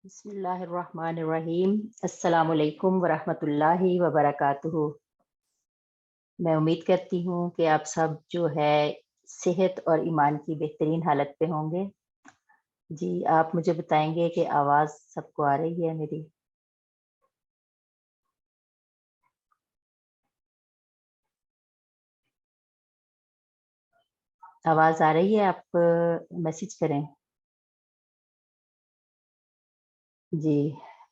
بسم اللہ الرحمن الرحیم۔ السلام علیکم ورحمۃ اللہ وبرکاتہ۔ میں امید کرتی ہوں کہ آپ سب جو ہے صحت اور ایمان کی بہترین حالت پہ ہوں گے۔ جی آپ مجھے بتائیں گے کہ آواز سب کو آ رہی ہے میری؟ آواز آ رہی ہے؟ آپ میسج کریں۔ جی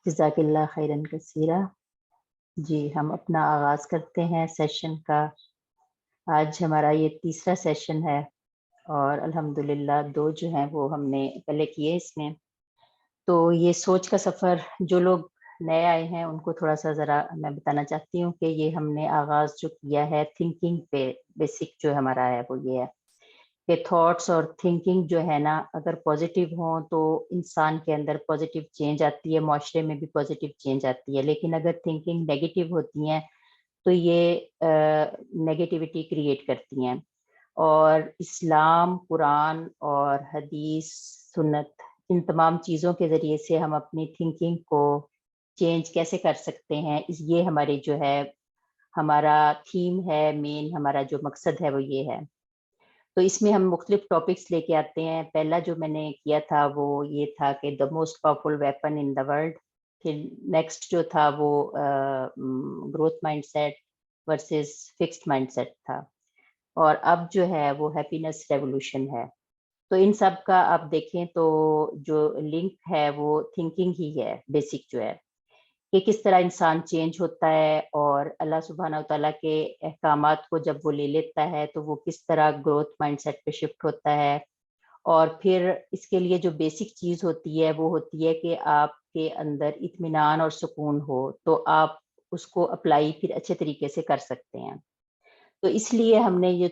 جزاک اللہ خیرن کثیرہ۔ جی ہم اپنا آغاز کرتے ہیں سیشن کا۔ آج ہمارا یہ تیسرا سیشن ہے اور الحمدللہ 2 جو ہیں وہ ہم نے پہلے کیے اس میں۔ تو یہ سوچ کا سفر جو لوگ نئے آئے ہیں ان کو تھوڑا سا ذرا میں بتانا چاہتی ہوں کہ یہ ہم نے آغاز جو کیا ہے تھنکنگ پہ، بیسک جو ہمارا ہے وہ یہ ہے کہ تھاٹس اور تھنکنگ جو ہے نا اگر پازیٹیو ہوں تو انسان کے اندر پازیٹیو چینج آتی ہے، معاشرے میں بھی پازیٹیو چینج آتی ہے، لیکن اگر تھنکنگ نیگیٹو ہوتی ہیں تو یہ نیگیٹیوٹی کریٹ کرتی ہیں۔ اور اسلام، قرآن اور حدیث، سنت، ان تمام چیزوں کے ذریعے سے ہم اپنی تھنکنگ کو چینج کیسے کر سکتے ہیں، یہ ہماری جو ہے ہمارا تھیم ہے، مین ہمارا جو مقصد ہے وہ یہ ہے۔ تو اس میں ہم مختلف ٹاپکس لے کے آتے ہیں۔ پہلا جو میں نے کیا تھا وہ یہ تھا کہ the most powerful weapon in the world. پھر نیکسٹ جو تھا وہ growth mindset versus fixed mindset تھا، اور اب جو ہے وہ ہیپینس ریولوشن ہے۔ تو ان سب کا آپ دیکھیں تو جو لنک ہے وہ تھنکنگ ہی ہے، بیسک جو ہے کہ کس طرح انسان چینج ہوتا ہے اور اللہ سبحانہ و تعالیٰ کے احکامات کو جب وہ لے لیتا ہے تو وہ کس طرح گروتھ مائنڈ سیٹ پہ شفٹ ہوتا ہے۔ اور پھر اس کے لیے جو بیسک چیز ہوتی ہے وہ ہوتی ہے کہ آپ کے اندر اطمینان اور سکون ہو تو آپ اس کو اپلائی پھر اچھے طریقے سے کر سکتے ہیں۔ تو اس لیے ہم نے یہ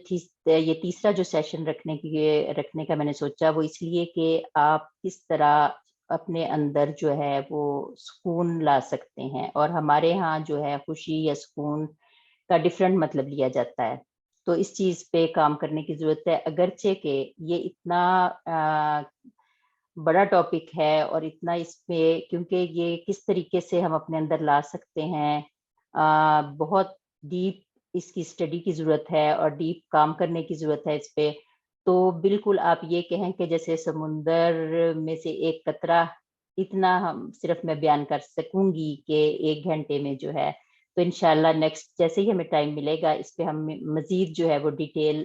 تیسرا جو سیشن رکھنے کا میں نے سوچا وہ اس لیے کہ آپ کس طرح اپنے اندر جو ہے وہ سکون لا سکتے ہیں، اور ہمارے ہاں جو ہے خوشی یا سکون کا ڈفرینٹ مطلب لیا جاتا ہے۔ تو اس چیز پہ کام کرنے کی ضرورت ہے، اگرچہ کہ یہ اتنا بڑا ٹاپک ہے اور اتنا اس پہ کیونکہ یہ کس طریقے سے ہم اپنے اندر لا سکتے ہیں، بہت ڈیپ اس کی اسٹڈی کی ضرورت ہے اور ڈیپ کام کرنے کی ضرورت ہے اس پہ۔ تو بالکل آپ یہ کہیں کہ جیسے سمندر میں سے ایک قطرہ، اتنا ہم صرف میں بیان کر سکوں گی کہ 1 گھنٹے میں جو ہے۔ تو انشاءاللہ نیکسٹ جیسے ہی ہمیں ٹائم ملے گا اس پہ ہم مزید جو ہے وہ ڈیٹیل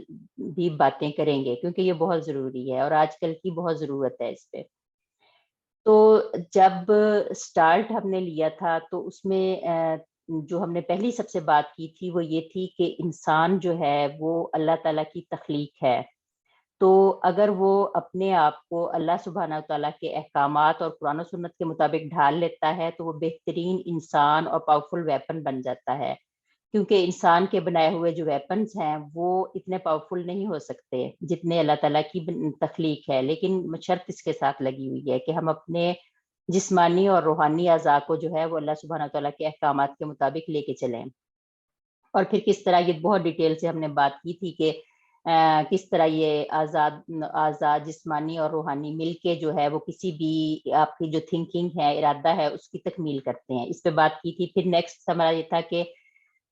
بھی باتیں کریں گے، کیونکہ یہ بہت ضروری ہے اور آج کل کی بہت ضرورت ہے اس پہ۔ تو جب سٹارٹ ہم نے لیا تھا تو اس میں جو ہم نے پہلی سب سے بات کی تھی وہ یہ تھی کہ انسان جو ہے وہ اللہ تعالیٰ کی تخلیق ہے۔ تو اگر وہ اپنے آپ کو اللہ سبحانہ تعالیٰ کے احکامات اور قرآن و سنت کے مطابق ڈھال لیتا ہے تو وہ بہترین انسان اور پاورفل ویپن بن جاتا ہے، کیونکہ انسان کے بنائے ہوئے جو ویپنز ہیں وہ اتنے پاورفل نہیں ہو سکتے جتنے اللہ تعالیٰ کی تخلیق ہے، لیکن شرط اس کے ساتھ لگی ہوئی ہے کہ ہم اپنے جسمانی اور روحانی اعضاء کو جو ہے وہ اللہ سبحانہ تعالیٰ کے احکامات کے مطابق لے کے چلیں۔ اور پھر کس طرح یہ بہت ڈیٹیل سے ہم نے بات کی تھی کہ کس طرح یہ آزاد جسمانی اور روحانی مل کے جو ہے وہ کسی بھی آپ کی جو تھنکنگ ہے، ارادہ ہے، اس کی تکمیل کرتے ہیں۔ اس پہ بات کی تھی۔ پھر نیکسٹ ہمارا یہ تھا کہ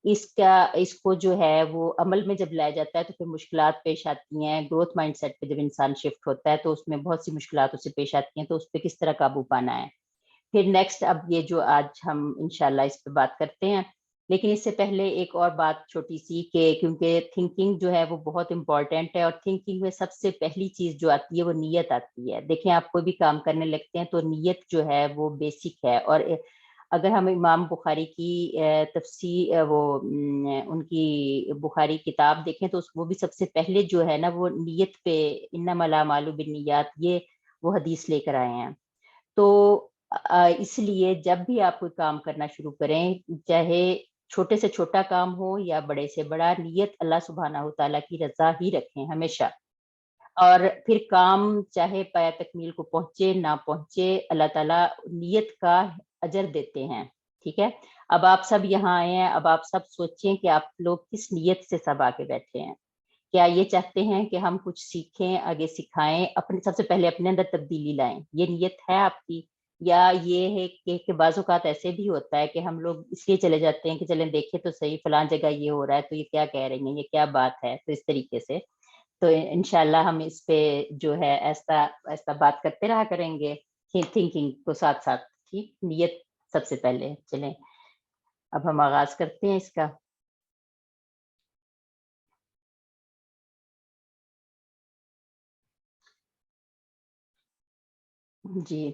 اس کو جو ہے وہ عمل میں جب لایا جاتا ہے تو پھر مشکلات پیش آتی ہیں۔ گروتھ مائنڈ سیٹ پہ جب انسان شفٹ ہوتا ہے تو اس میں بہت سی مشکلات اسے پیش آتی ہیں، تو اس پہ کس طرح قابو پانا ہے۔ پھر نیکسٹ اب یہ جو آج ہم انشاءاللہ اس پہ بات کرتے ہیں، لیکن اس سے پہلے ایک اور بات چھوٹی سی کہ کیونکہ تھنکنگ جو ہے وہ بہت امپورٹنٹ ہے، اور تھنکنگ میں سب سے پہلی چیز جو آتی ہے وہ نیت آتی ہے۔ دیکھیں آپ کوئی بھی کام کرنے لگتے ہیں تو نیت جو ہے وہ بیسک ہے، اور اگر ہم امام بخاری کی تفسیر ان کی بخاری کتاب دیکھیں تو وہ بھی سب سے پہلے جو ہے نا وہ نیت پہ انما الاعمال بالنیات یہ وہ حدیث لے کر آئے ہیں۔ تو اس لیے جب بھی آپ کوئی کام کرنا شروع کریں، چاہے چھوٹے سے چھوٹا کام ہو یا بڑے سے بڑا، نیت اللہ سبحانہ و تعالیٰ کی رضا ہی رکھیں ہمیشہ۔ اور پھر کام چاہے پایا تکمیل کو پہنچے نہ پہنچے، اللہ تعالیٰ نیت کا اجر دیتے ہیں۔ ٹھیک ہے، اب آپ سب یہاں آئے ہیں، اب آپ سب سوچیں کہ آپ لوگ کس نیت سے سب آگے بیٹھے ہیں۔ کیا یہ چاہتے ہیں کہ ہم کچھ سیکھیں، آگے سکھائیں، اپنے سب سے پہلے اپنے اندر تبدیلی لائیں؟ یہ نیت ہے آپ کی؟ یا یہ ہے کہ بعض اوقات ایسے بھی ہوتا ہے کہ ہم لوگ اس لیے چلے جاتے ہیں کہ چلیں دیکھیں تو صحیح فلان جگہ یہ ہو رہا ہے تو یہ کیا کہہ رہی ہیں، یہ کیا بات ہے، تو اس طریقے سے تو انشاءاللہ ہم اس پہ جو ہے ایسا ایسا بات کرتے رہا کریں گے تھنکنگ کو ساتھ ساتھ. ٹھیک، نیت سب سے پہلے. چلیں اب ہم آغاز کرتے ہیں اس کا. جی،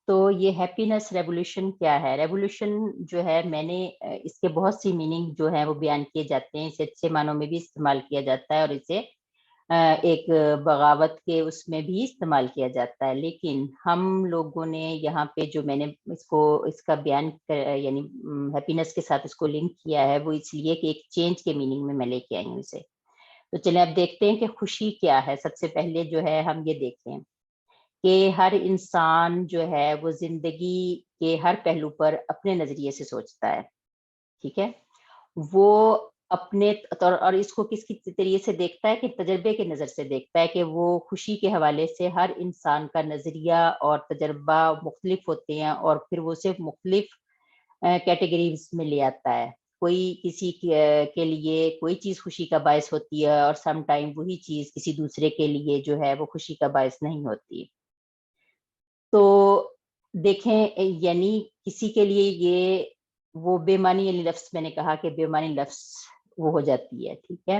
تو یہ ہیپینس ریولیوشن کیا ہے؟ ریولیوشن جو ہے میں نے اس کے بہت سی میننگ جو ہے وہ بیان کیے جاتے ہیں، اسے اچھے معنوں میں بھی استعمال کیا جاتا ہے اور اسے ایک بغاوت کے اس میں بھی استعمال کیا جاتا ہے. لیکن ہم لوگوں نے یہاں پہ جو میں نے اس کا بیان یعنی ہیپینس کے ساتھ اس کو لنک کیا ہے وہ اس لیے کہ ایک چینج کے میننگ میں لے کے آئی ہوں اسے. تو چلیں اب دیکھتے ہیں کہ خوشی کیا ہے. سب سے پہلے جو ہے ہم یہ دیکھیں کہ ہر انسان جو ہے وہ زندگی کے ہر پہلو پر اپنے نظریے سے سوچتا ہے. ٹھیک ہے، وہ اپنے اور اس کو کس طریقے سے دیکھتا ہے کہ تجربے کے نظر سے دیکھتا ہے کہ وہ خوشی کے حوالے سے ہر انسان کا نظریہ اور تجربہ مختلف ہوتے ہیں اور پھر وہ صرف مختلف کیٹیگریز میں لے آتا ہے. کوئی کسی کے لیے کوئی چیز خوشی کا باعث ہوتی ہے اور سم ٹائم وہی چیز کسی دوسرے کے لیے جو ہے وہ خوشی کا باعث نہیں ہوتی. تو دیکھیں یعنی کسی کے لیے یہ وہ بے معنی یعنی لفظ میں نے کہا کہ بے معنی لفظ وہ ہو جاتی ہے. ٹھیک ہے،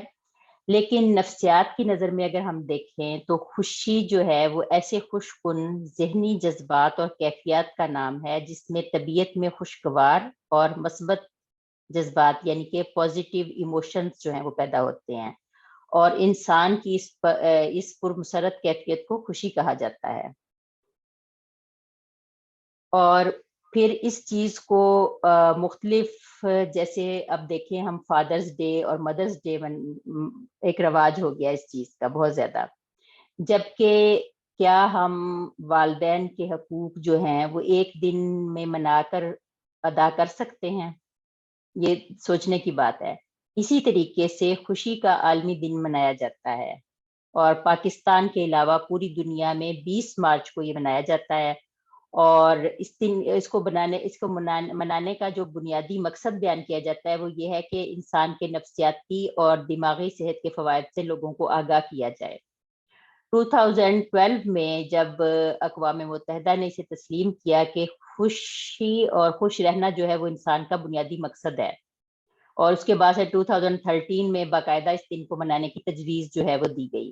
لیکن نفسیات کی نظر میں اگر ہم دیکھیں تو خوشی جو ہے وہ ایسے خوش کن ذہنی جذبات اور کیفیات کا نام ہے جس میں طبیعت میں خوشگوار اور مثبت جذبات یعنی کہ پازیٹیو ایموشنز جو ہیں وہ پیدا ہوتے ہیں اور انسان کی اس پرمسرت کیفیت کو خوشی کہا جاتا ہے. اور پھر اس چیز کو مختلف جیسے اب دیکھیں ہم فادرز ڈے اور مدرز ڈے ایک رواج ہو گیا اس چیز کا بہت زیادہ، جبکہ کیا ہم والدین کے حقوق جو ہیں وہ ایک دن میں منا کر ادا کر سکتے ہیں؟ یہ سوچنے کی بات ہے. اسی طریقے سے خوشی کا عالمی دن منایا جاتا ہے اور پاکستان کے علاوہ پوری دنیا میں 20 مارچ کو یہ منایا جاتا ہے. اور اس کو منانے کا جو بنیادی مقصد بیان کیا جاتا ہے وہ یہ ہے کہ انسان کے نفسیاتی اور دماغی صحت کے فوائد سے لوگوں کو آگاہ کیا جائے. 2012 میں جب اقوام متحدہ نے اسے تسلیم کیا کہ خوشی اور خوش رہنا جو ہے وہ انسان کا بنیادی مقصد ہے، اور اس کے بعد سے 2013 میں باقاعدہ اس دن کو منانے کی تجویز جو ہے وہ دی گئی.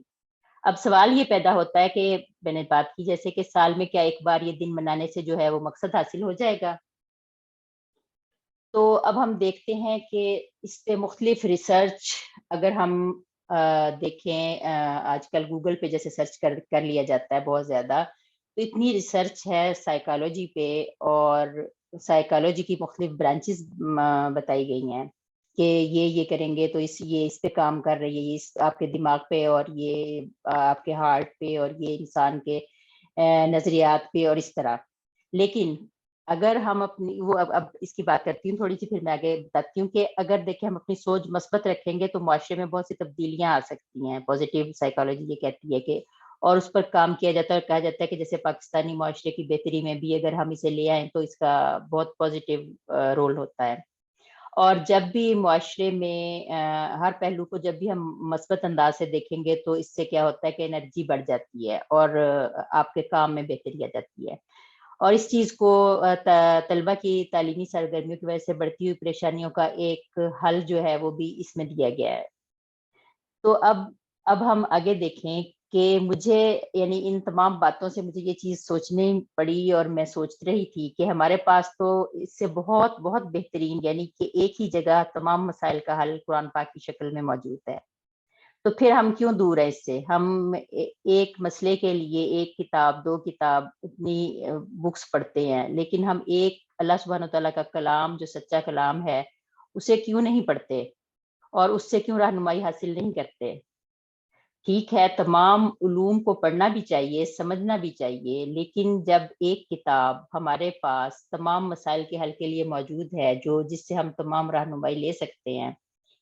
اب سوال یہ پیدا ہوتا ہے کہ میں نے بات کی جیسے کہ سال میں کیا ایک بار یہ دن منانے سے جو ہے وہ مقصد حاصل ہو جائے گا؟ تو اب ہم دیکھتے ہیں کہ اس پہ مختلف ریسرچ اگر ہم دیکھیں آج کل گوگل پہ جیسے سرچ کر لیا جاتا ہے بہت زیادہ، تو اتنی ریسرچ ہے سائیکالوجی پہ اور سائیکالوجی کی مختلف برانچز بتائی گئی ہیں کہ یہ کریں گے تو یہ اس پہ کام کر رہی ہے، یہ آپ کے دماغ پہ اور یہ آپ کے ہارٹ پہ اور یہ انسان کے نظریات پہ اور اس طرح. لیکن اگر ہم اپنی وہ اب اس کی بات کرتی ہوں تھوڑی سی، پھر میں آگے بتاتی ہوں کہ اگر دیکھیں ہم اپنی سوچ مثبت رکھیں گے تو معاشرے میں بہت سی تبدیلیاں آ سکتی ہیں. پازیٹیو سائیکالوجی یہ کہتی ہے کہ اور اس پر کام کیا جاتا ہے اور کہا جاتا ہے کہ جیسے پاکستانی معاشرے کی بہتری میں بھی اگر ہم اسے لے آئیں تو اس کا بہت پازیٹیو رول ہوتا ہے. اور جب بھی معاشرے میں ہر پہلو کو جب بھی ہم مثبت انداز سے دیکھیں گے تو اس سے کیا ہوتا ہے کہ انرجی بڑھ جاتی ہے اور آپ کے کام میں بہتری آ جاتی ہے. اور اس چیز کو طلبہ کی تعلیمی سرگرمیوں کی وجہ سے بڑھتی ہوئی پریشانیوں کا ایک حل جو ہے وہ بھی اس میں دیا گیا ہے. تو اب ہم آگے دیکھیں کہ مجھے یعنی ان تمام باتوں سے مجھے یہ چیز سوچنی پڑی اور میں سوچ رہی تھی کہ ہمارے پاس تو اس سے بہت بہت بہترین یعنی کہ ایک ہی جگہ تمام مسائل کا حل قرآن پاک کی شکل میں موجود ہے. تو پھر ہم کیوں دور ہیں اس سے؟ ہم ایک مسئلے کے لیے ایک کتاب 2 کتاب اتنی بکس پڑھتے ہیں، لیکن ہم ایک اللہ سبحانہ وتعالیٰ کا کلام جو سچا کلام ہے اسے کیوں نہیں پڑھتے اور اس سے کیوں رہنمائی حاصل نہیں کرتے؟ ٹھیک ہے تمام علوم کو پڑھنا بھی چاہیے، سمجھنا بھی چاہیے، لیکن جب ایک کتاب ہمارے پاس تمام مسائل کے حل کے لیے موجود ہے جس سے ہم تمام رہنمائی لے سکتے ہیں،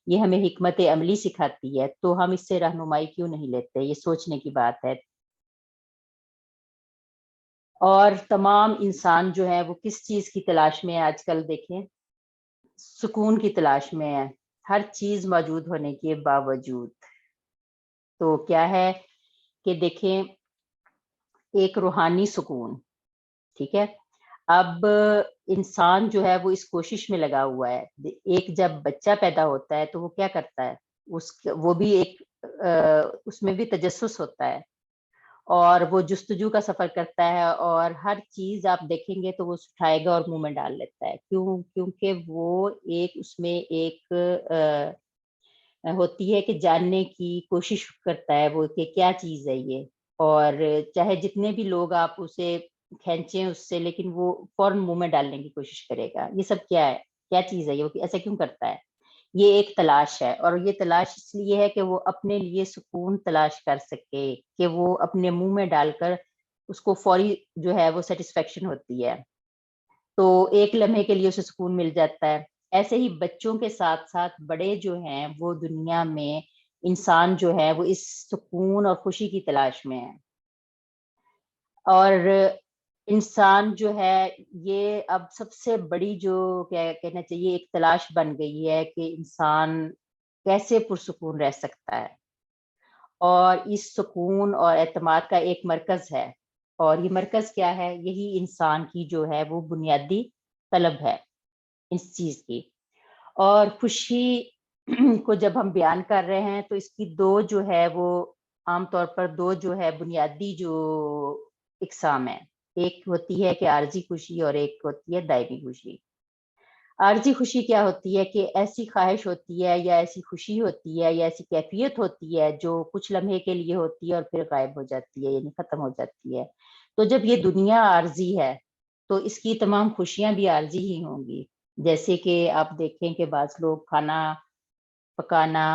یہ ہمیں حکمت عملی سکھاتی ہے، تو ہم اس سے رہنمائی کیوں نہیں لیتے؟ یہ سوچنے کی بات ہے. اور تمام انسان جو ہے وہ کس چیز کی تلاش میں ہے آج کل؟ دیکھیں، سکون کی تلاش میں ہے، ہر چیز موجود ہونے کے باوجود۔ تو کیا ہے کہ دیکھیں، ایک روحانی سکون، ٹھیک ہے، اب انسان جو ہے وہ اس کوشش میں لگا ہوا ہے۔ ایک جب بچہ پیدا ہوتا ہے تو وہ کیا کرتا ہے، وہ بھی ایک اس میں بھی تجسس ہوتا ہے، اور وہ جستجو کا سفر کرتا ہے، اور ہر چیز آپ دیکھیں گے تو وہ اٹھائے گا اور منہ میں ڈال لیتا ہے۔ کیونکہ وہ ایک اس میں ایک ہوتی ہے کہ جاننے کی کوشش کرتا ہے وہ کہ کیا چیز ہے یہ، اور چاہے جتنے بھی لوگ آپ اسے کھینچیں اس سے، لیکن وہ فوراً منہ میں ڈالنے کی کوشش کرے گا۔ یہ سب کیا ہے، کیا چیز ہے یہ، وہ ایسا کیوں کرتا ہے؟ یہ ایک تلاش ہے، اور یہ تلاش اس لیے ہے کہ وہ اپنے لیے سکون تلاش کر سکے، کہ وہ اپنے منہ میں ڈال کر اس کو فوری جو ہے وہ سیٹسفیکشن ہوتی ہے، تو ایک لمحے کے لیے اسے سکون مل جاتا ہے۔ ایسے ہی بچوں کے ساتھ ساتھ بڑے جو ہیں وہ دنیا میں، انسان جو ہے وہ اس سکون اور خوشی کی تلاش میں ہے۔ اور انسان جو ہے یہ اب سب سے بڑی جو کیا کہنا چاہیے ایک تلاش بن گئی ہے کہ انسان کیسے پرسکون رہ سکتا ہے، اور اس سکون اور اعتماد کا ایک مرکز ہے، اور یہ مرکز کیا ہے؟ یہی انسان کی جو ہے وہ بنیادی طلب ہے اس چیز کی۔ اور خوشی کو جب ہم بیان کر رہے ہیں تو اس کی دو جو ہے وہ عام طور پر دو جو ہے بنیادی جو اقسام ہیں، ایک ہوتی ہے کہ عارضی خوشی، اور ایک ہوتی ہے دائمی خوشی۔ عارضی خوشی کیا ہوتی ہے کہ ایسی خواہش ہوتی ہے، یا ایسی خوشی ہوتی ہے، یا ایسی کیفیت ہوتی ہے جو کچھ لمحے کے لیے ہوتی ہے اور پھر غائب ہو جاتی ہے، یعنی ختم ہو جاتی ہے۔ تو جب یہ دنیا عارضی ہے تو اس کی تمام خوشیاں بھی عارضی ہی ہوں گی۔ جیسے کہ آپ دیکھیں کہ بعض لوگ کھانا پکانا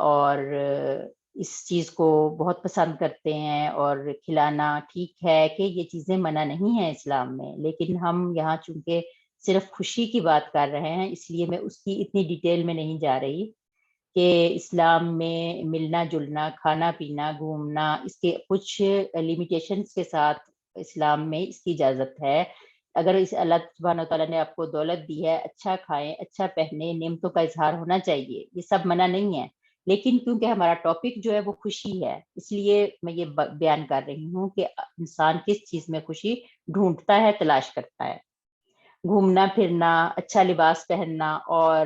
اور اس چیز کو بہت پسند کرتے ہیں، اور کھلانا، ٹھیک ہے کہ یہ چیزیں منع نہیں ہیں اسلام میں، لیکن ہم یہاں چونکہ صرف خوشی کی بات کر رہے ہیں، اس لیے میں اس کی اتنی ڈیٹیل میں نہیں جا رہی کہ اسلام میں ملنا جلنا، کھانا پینا، گھومنا، اس کے کچھ لیمیٹیشنز کے ساتھ اسلام میں اس کی اجازت ہے۔ اگر اس اللہ سبحانہ تعالیٰ نے آپ کو دولت دی ہے، اچھا کھائیں، اچھا پہنیں، نعمتوں کا اظہار ہونا چاہیے، یہ سب منع نہیں ہے، لیکن کیونکہ ہمارا ٹاپک جو ہے وہ خوشی ہے، اس لیے میں یہ بیان کر رہی ہوں کہ انسان کس چیز میں خوشی ڈھونڈتا ہے، تلاش کرتا ہے۔ گھومنا پھرنا، اچھا لباس پہننا، اور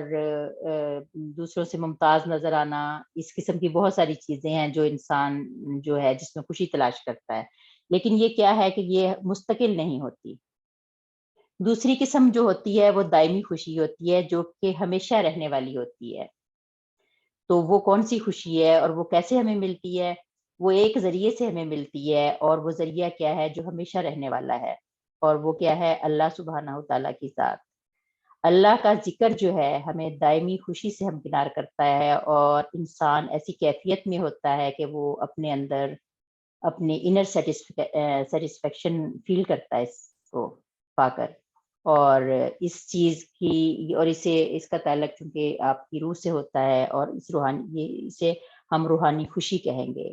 دوسروں سے ممتاز نظر آنا، اس قسم کی بہت ساری چیزیں ہیں جو انسان جو ہے جس میں خوشی تلاش کرتا ہے، لیکن یہ کیا ہے کہ یہ مستقل نہیں ہوتی۔ دوسری قسم جو ہوتی ہے وہ دائمی خوشی ہوتی ہے، جو کہ ہمیشہ رہنے والی ہوتی ہے۔ تو وہ کون سی خوشی ہے اور وہ کیسے ہمیں ملتی ہے؟ وہ ایک ذریعے سے ہمیں ملتی ہے، اور وہ ذریعہ کیا ہے جو ہمیشہ رہنے والا ہے، اور وہ کیا ہے؟ اللہ سبحانہ تعالیٰ کی ذات۔ اللہ کا ذکر جو ہے ہمیں دائمی خوشی سے ہمکنار کرتا ہے، اور انسان ایسی کیفیت میں ہوتا ہے کہ وہ اپنے اندر اپنی انر سیٹسفیکشن فیل کرتا ہے اس کو پا کر، اور اس چیز کی، اور اس کا تعلق چونکہ آپ کی روح سے ہوتا ہے، اور اس روحانی اسے ہم روحانی خوشی کہیں گے۔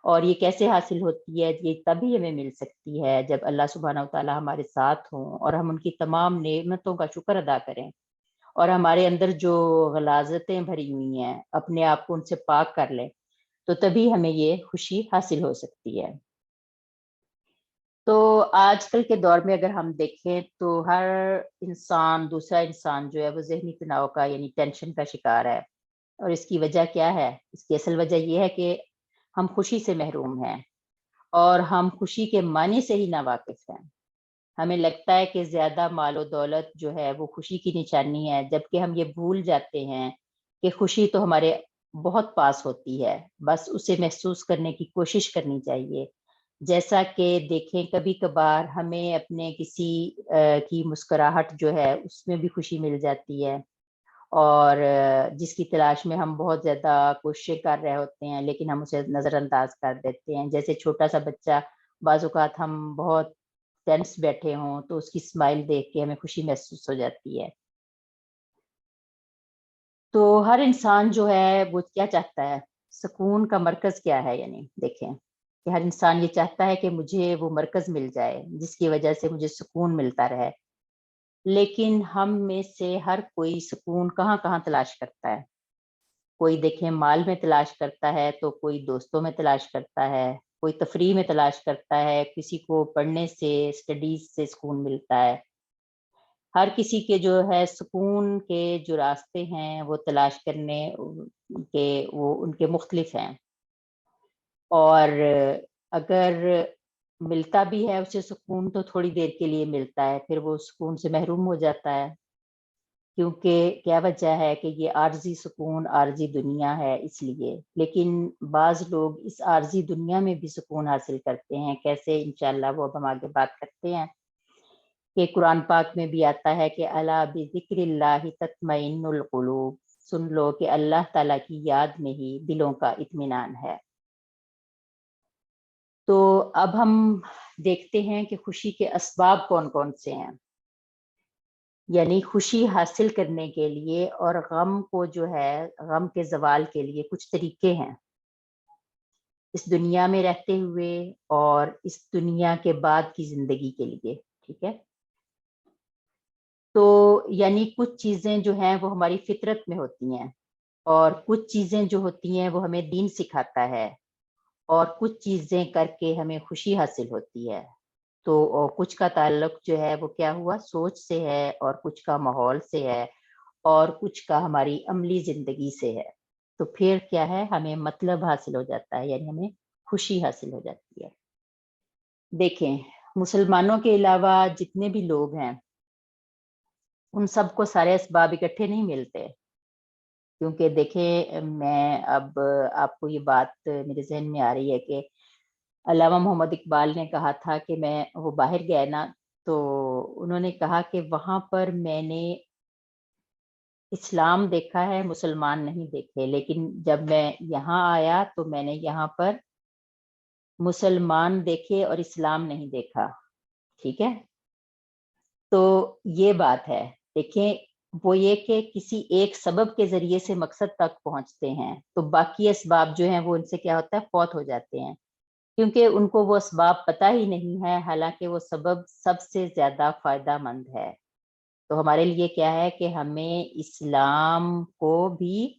اور یہ کیسے حاصل ہوتی ہے؟ یہ تبھی ہمیں مل سکتی ہے جب اللہ سبحانہ وتعالیٰ ہمارے ساتھ ہوں، اور ہم ان کی تمام نعمتوں کا شکر ادا کریں، اور ہمارے اندر جو غلاظتیں بھری ہوئی ہیں اپنے آپ کو ان سے پاک کر لیں، تو تبھی ہمیں یہ خوشی حاصل ہو سکتی ہے۔ تو آج کل کے دور میں اگر ہم دیکھیں تو ہر انسان، دوسرا انسان جو ہے وہ ذہنی تناؤ کا یعنی ٹینشن کا شکار ہے، اور اس کی وجہ کیا ہے؟ اس کی اصل وجہ یہ ہے کہ ہم خوشی سے محروم ہیں، اور ہم خوشی کے معنی سے ہی ناواقف ہیں۔ ہمیں لگتا ہے کہ زیادہ مال و دولت جو ہے وہ خوشی کی نشانی ہے، جبکہ ہم یہ بھول جاتے ہیں کہ خوشی تو ہمارے بہت پاس ہوتی ہے، بس اسے محسوس کرنے کی کوشش کرنی چاہیے۔ جیسا کہ دیکھیں کبھی کبھار ہمیں اپنے کسی کی مسکراہٹ جو ہے اس میں بھی خوشی مل جاتی ہے، اور جس کی تلاش میں ہم بہت زیادہ کوششیں کر رہے ہوتے ہیں، لیکن ہم اسے نظر انداز کر دیتے ہیں۔ جیسے چھوٹا سا بچہ، بعض اوقات ہم بہت ٹینس بیٹھے ہوں تو اس کی اسمائل دیکھ کے ہمیں خوشی محسوس ہو جاتی ہے۔ تو ہر انسان جو ہے وہ کیا چاہتا ہے؟ سکون کا مرکز کیا ہے؟ یعنی دیکھیں کہ ہر انسان یہ چاہتا ہے کہ مجھے وہ مرکز مل جائے جس کی وجہ سے مجھے سکون ملتا رہے، لیکن ہم میں سے ہر کوئی سکون کہاں کہاں تلاش کرتا ہے. کوئی دیکھیں مال میں تلاش کرتا ہے، تو کوئی دوستوں میں تلاش کرتا ہے، کوئی تفریح میں تلاش کرتا ہے، کسی کو پڑھنے سے اسٹڈیز سے سکون ملتا ہے. ہر کسی کے جو ہے سکون کے جو راستے ہیں وہ تلاش کرنے کے وہ ان کے مختلف ہیں. اور اگر ملتا بھی ہے اسے سکون تو تھوڑی دیر کے لیے ملتا ہے، پھر وہ سکون سے محروم ہو جاتا ہے، کیونکہ کیا وجہ ہے کہ یہ عارضی سکون عارضی دنیا ہے اس لیے. لیکن بعض لوگ اس عارضی دنیا میں بھی سکون حاصل کرتے ہیں. کیسے؟ انشاءاللہ وہ اب ہم آگے بات کرتے ہیں. کہ قرآن پاک میں بھی آتا ہے کہ الا بذکر اللہ تطمئن القلوب، سن لو کہ اللہ تعالیٰ کی یاد میں ہی دلوں کا اطمینان ہے. تو اب ہم دیکھتے ہیں کہ خوشی کے اسباب کون کون سے ہیں. یعنی خوشی حاصل کرنے کے لیے اور غم کو جو ہے غم کے زوال کے لیے کچھ طریقے ہیں اس دنیا میں رہتے ہوئے اور اس دنیا کے بعد کی زندگی کے لیے. ٹھیک ہے، تو یعنی کچھ چیزیں جو ہیں وہ ہماری فطرت میں ہوتی ہیں، اور کچھ چیزیں جو ہوتی ہیں وہ ہمیں دین سکھاتا ہے، اور کچھ چیزیں کر کے ہمیں خوشی حاصل ہوتی ہے. تو اور کچھ کا تعلق جو ہے وہ کیا ہوا، سوچ سے ہے، اور کچھ کا ماحول سے ہے، اور کچھ کا ہماری عملی زندگی سے ہے. تو پھر کیا ہے، ہمیں مطلب حاصل ہو جاتا ہے، یعنی ہمیں خوشی حاصل ہو جاتی ہے. دیکھیں مسلمانوں کے علاوہ جتنے بھی لوگ ہیں ان سب کو سارے اسباب اکٹھے نہیں ملتے، کیونکہ دیکھیں میں اب آپ کو یہ بات میرے ذہن میں آ رہی ہے کہ علامہ محمد اقبال نے کہا تھا کہ میں وہ باہر گئے نا، تو انہوں نے کہا کہ وہاں پر میں نے اسلام دیکھا ہے مسلمان نہیں دیکھے، لیکن جب میں یہاں آیا تو میں نے یہاں پر مسلمان دیکھے اور اسلام نہیں دیکھا. ٹھیک ہے، تو یہ بات ہے. دیکھیں وہ یہ کہ کسی ایک سبب کے ذریعے سے مقصد تک پہنچتے ہیں، تو باقی اسباب جو ہیں وہ ان سے کیا ہوتا ہے، فوت ہو جاتے ہیں، کیونکہ ان کو وہ اسباب پتہ ہی نہیں ہے، حالانکہ وہ سبب سب سے زیادہ فائدہ مند ہے. تو ہمارے لیے کیا ہے کہ ہمیں اسلام کو بھی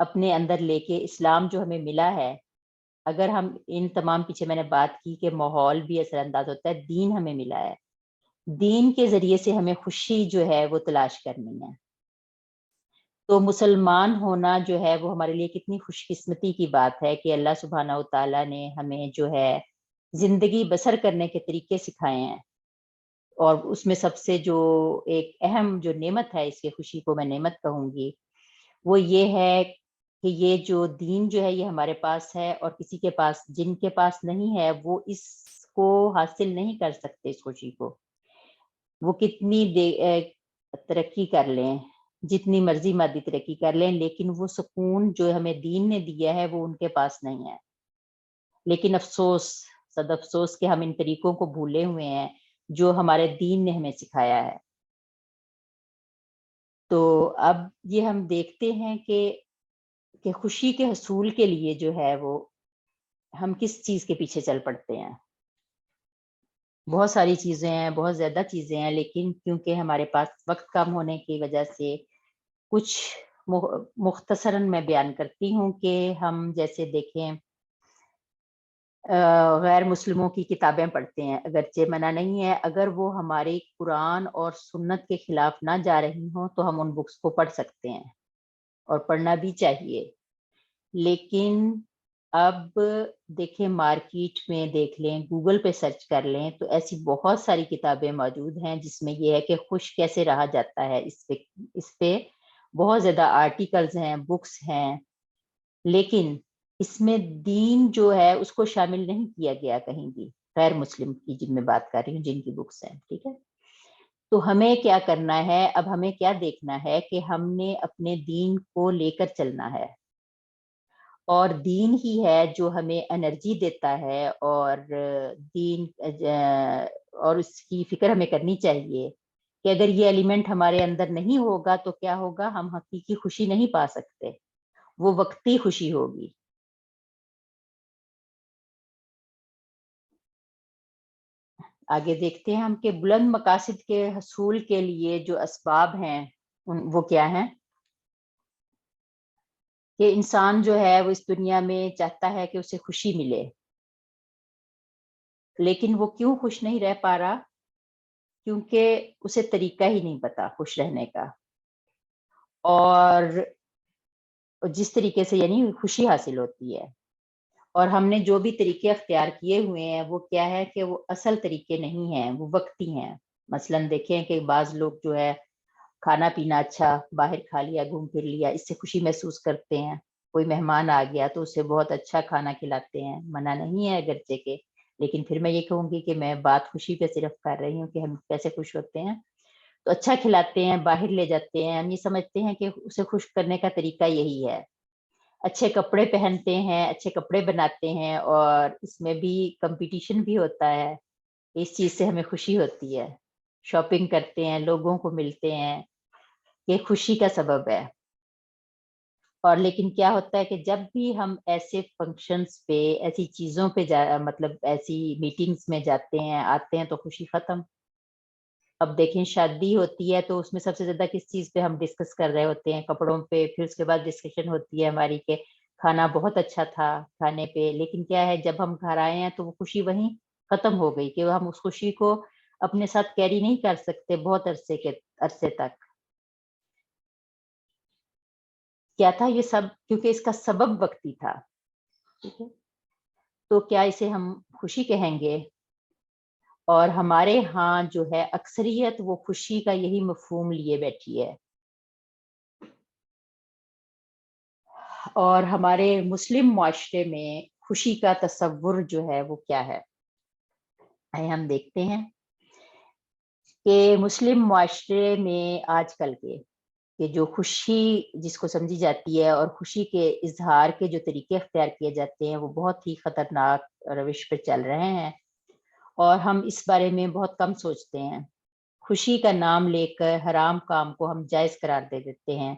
اپنے اندر لے کے، اسلام جو ہمیں ملا ہے، اگر ہم ان تمام پیچھے میں نے بات کی کہ ماحول بھی اثر انداز ہوتا ہے، دین ہمیں ملا ہے، دین کے ذریعے سے ہمیں خوشی جو ہے وہ تلاش کرنی ہے. تو مسلمان ہونا جو ہے وہ ہمارے لیے کتنی خوش قسمتی کی بات ہے کہ اللہ سبحانہ و تعالیٰ نے ہمیں جو ہے زندگی بسر کرنے کے طریقے سکھائے ہیں. اور اس میں سب سے جو ایک اہم جو نعمت ہے، اس کی خوشی کو میں نعمت کہوں گی، وہ یہ ہے کہ یہ جو دین جو ہے یہ ہمارے پاس ہے، اور کسی کے پاس، جن کے پاس نہیں ہے وہ اس کو حاصل نہیں کر سکتے. اس خوشی کو وہ کتنی ترقی کر لیں، جتنی مرضی مادی ترقی کر لیں، لیکن وہ سکون جو ہمیں دین نے دیا ہے وہ ان کے پاس نہیں ہے. لیکن افسوس، صد افسوس کہ ہم ان طریقوں کو بھولے ہوئے ہیں جو ہمارے دین نے ہمیں سکھایا ہے. تو اب یہ ہم دیکھتے ہیں کہ خوشی کے حصول کے لیے جو ہے وہ ہم کس چیز کے پیچھے چل پڑتے ہیں. بہت ساری چیزیں ہیں، بہت زیادہ چیزیں ہیں، لیکن کیونکہ ہمارے پاس وقت کم ہونے کی وجہ سے کچھ مختصراً میں بیان کرتی ہوں کہ ہم جیسے دیکھیں غیر مسلموں کی کتابیں پڑھتے ہیں، اگرچہ منع نہیں ہے، اگر وہ ہماری قرآن اور سنت کے خلاف نہ جا رہی ہوں تو ہم ان بکس کو پڑھ سکتے ہیں اور پڑھنا بھی چاہیے. لیکن اب دیکھیں مارکیٹ میں دیکھ لیں، گوگل پہ سرچ کر لیں، تو ایسی بہت ساری کتابیں موجود ہیں جس میں یہ ہے کہ خوش کیسے رہا جاتا ہے. اس پہ بہت زیادہ آرٹیکلز ہیں، بکس ہیں، لیکن اس میں دین جو ہے اس کو شامل نہیں کیا گیا کہیں بھی. غیر مسلم کی جن میں بات کر رہی ہوں، جن کی بکس ہیں. ٹھیک ہے، تو ہمیں کیا کرنا ہے، اب ہمیں کیا دیکھنا ہے کہ ہم نے اپنے دین کو لے کر چلنا ہے، اور دین ہی ہے جو ہمیں انرجی دیتا ہے، اور دین اور اس کی فکر ہمیں کرنی چاہیے کہ اگر یہ ایلیمنٹ ہمارے اندر نہیں ہوگا تو کیا ہوگا، ہم حقیقی خوشی نہیں پا سکتے، وہ وقتی خوشی ہوگی. آگے دیکھتے ہیں ہم کہ بلند مقاصد کے حصول کے لیے جو اسباب ہیں وہ کیا ہیں. کہ انسان جو ہے وہ اس دنیا میں چاہتا ہے کہ اسے خوشی ملے، لیکن وہ کیوں خوش نہیں رہ پا رہا؟ کیونکہ اسے طریقہ ہی نہیں پتا خوش رہنے کا، اور جس طریقے سے یعنی خوشی حاصل ہوتی ہے. اور ہم نے جو بھی طریقے اختیار کیے ہوئے ہیں وہ کیا ہے کہ وہ اصل طریقے نہیں ہیں، وہ وقتی ہیں. مثلاً دیکھیں کہ بعض لوگ جو ہے کھانا پینا اچھا باہر کھا لیا، گھوم پھر لیا، اس سے خوشی محسوس کرتے ہیں. کوئی مہمان آ گیا تو اسے بہت اچھا کھانا کھلاتے ہیں، منع نہیں ہے اگرچہ کہ، لیکن پھر میں یہ کہوں گی کہ میں بات خوشی پہ صرف کر رہی ہوں کہ ہم کیسے خوش ہوتے ہیں. تو اچھا کھلاتے ہیں، باہر لے جاتے ہیں، ہم یہ سمجھتے ہیں کہ اسے خوش کرنے کا طریقہ یہی ہے. اچھے کپڑے پہنتے ہیں، اچھے کپڑے بناتے ہیں، اور اس میں بھی کمپٹیشن بھی ہوتا ہے، اس چیز سے ہمیں خوشی ہوتی ہے. شاپنگ کرتے ہیں، لوگوں کو ملتے ہیں، یہ خوشی کا سبب ہے. اور لیکن کیا ہوتا ہے کہ جب بھی ہم ایسے فنکشنز پہ، ایسی چیزوں پہ مطلب ایسی میٹنگز میں جاتے ہیں، آتے ہیں، تو خوشی ختم. اب دیکھیں شادی ہوتی ہے تو اس میں سب سے زیادہ کس چیز پہ ہم ڈسکس کر رہے ہوتے ہیں؟ کپڑوں پہ. پھر اس کے بعد ڈسکشن ہوتی ہے ہماری کہ کھانا بہت اچھا تھا کھانے پہ، لیکن کیا ہے جب ہم گھر آئے ہیں تو وہ خوشی وہیں ختم ہو گئی کہ ہم اس خوشی کو اپنے ساتھ کیری نہیں کر سکتے بہت عرصے تک. کیا تھا یہ سب؟ کیونکہ اس کا سبب وقتی تھا. ٹھیک ہے، تو کیا اسے ہم خوشی کہیں گے؟ اور ہمارے ہاں جو ہے اکثریت وہ خوشی کا یہی مفہوم لیے بیٹھی ہے. اور ہمارے مسلم معاشرے میں خوشی کا تصور جو ہے وہ کیا ہے؟ ہم دیکھتے ہیں کہ مسلم معاشرے میں آج کل کے کہ جو خوشی جس کو سمجھی جاتی ہے اور خوشی کے اظہار کے جو طریقے اختیار کیے جاتے ہیں وہ بہت ہی خطرناک روش پہ چل رہے ہیں، اور ہم اس بارے میں بہت کم سوچتے ہیں. خوشی کا نام لے کر حرام کام کو ہم جائز قرار دے دیتے ہیں.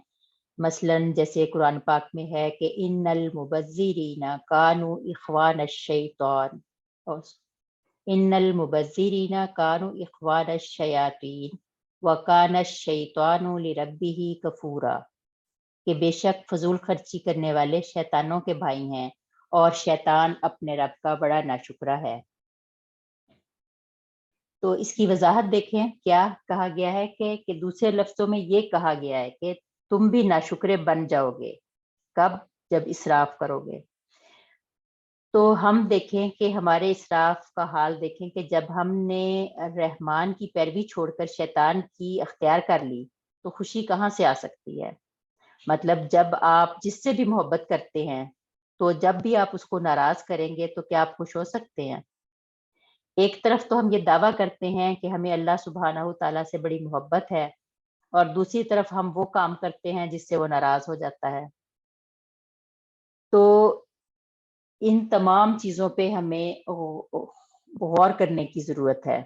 مثلاً جیسے قرآن پاک میں ہے کہ ان المبذرین کانوا اخوان الشیطان، ان المبذرین کانوا اخوان الشیاطین وکان الشیطان لربہ کفورا، کہ بے شک فضول خرچی کرنے والے شیطانوں کے بھائی ہیں اور شیطان اپنے رب کا بڑا ناشکرا ہے. تو اس کی وضاحت دیکھیں کیا کہا گیا ہے کہ دوسرے لفظوں میں یہ کہا گیا ہے کہ تم بھی ناشکرے بن جاؤ گے. کب؟ جب اسراف کرو گے. تو ہم دیکھیں کہ ہمارے اسراف کا حال دیکھیں کہ جب ہم نے رحمان کی پیروی چھوڑ کر شیطان کی اختیار کر لی تو خوشی کہاں سے آ سکتی ہے؟ مطلب جب آپ جس سے بھی محبت کرتے ہیں تو جب بھی آپ اس کو ناراض کریں گے تو کیا آپ خوش ہو سکتے ہیں؟ ایک طرف تو ہم یہ دعویٰ کرتے ہیں کہ ہمیں اللہ سبحانہ و تعالیٰ سے بڑی محبت ہے، اور دوسری طرف ہم وہ کام کرتے ہیں جس سے وہ ناراض ہو جاتا ہے. تو ان تمام چیزوں پہ ہمیں غور کرنے کی ضرورت ہے.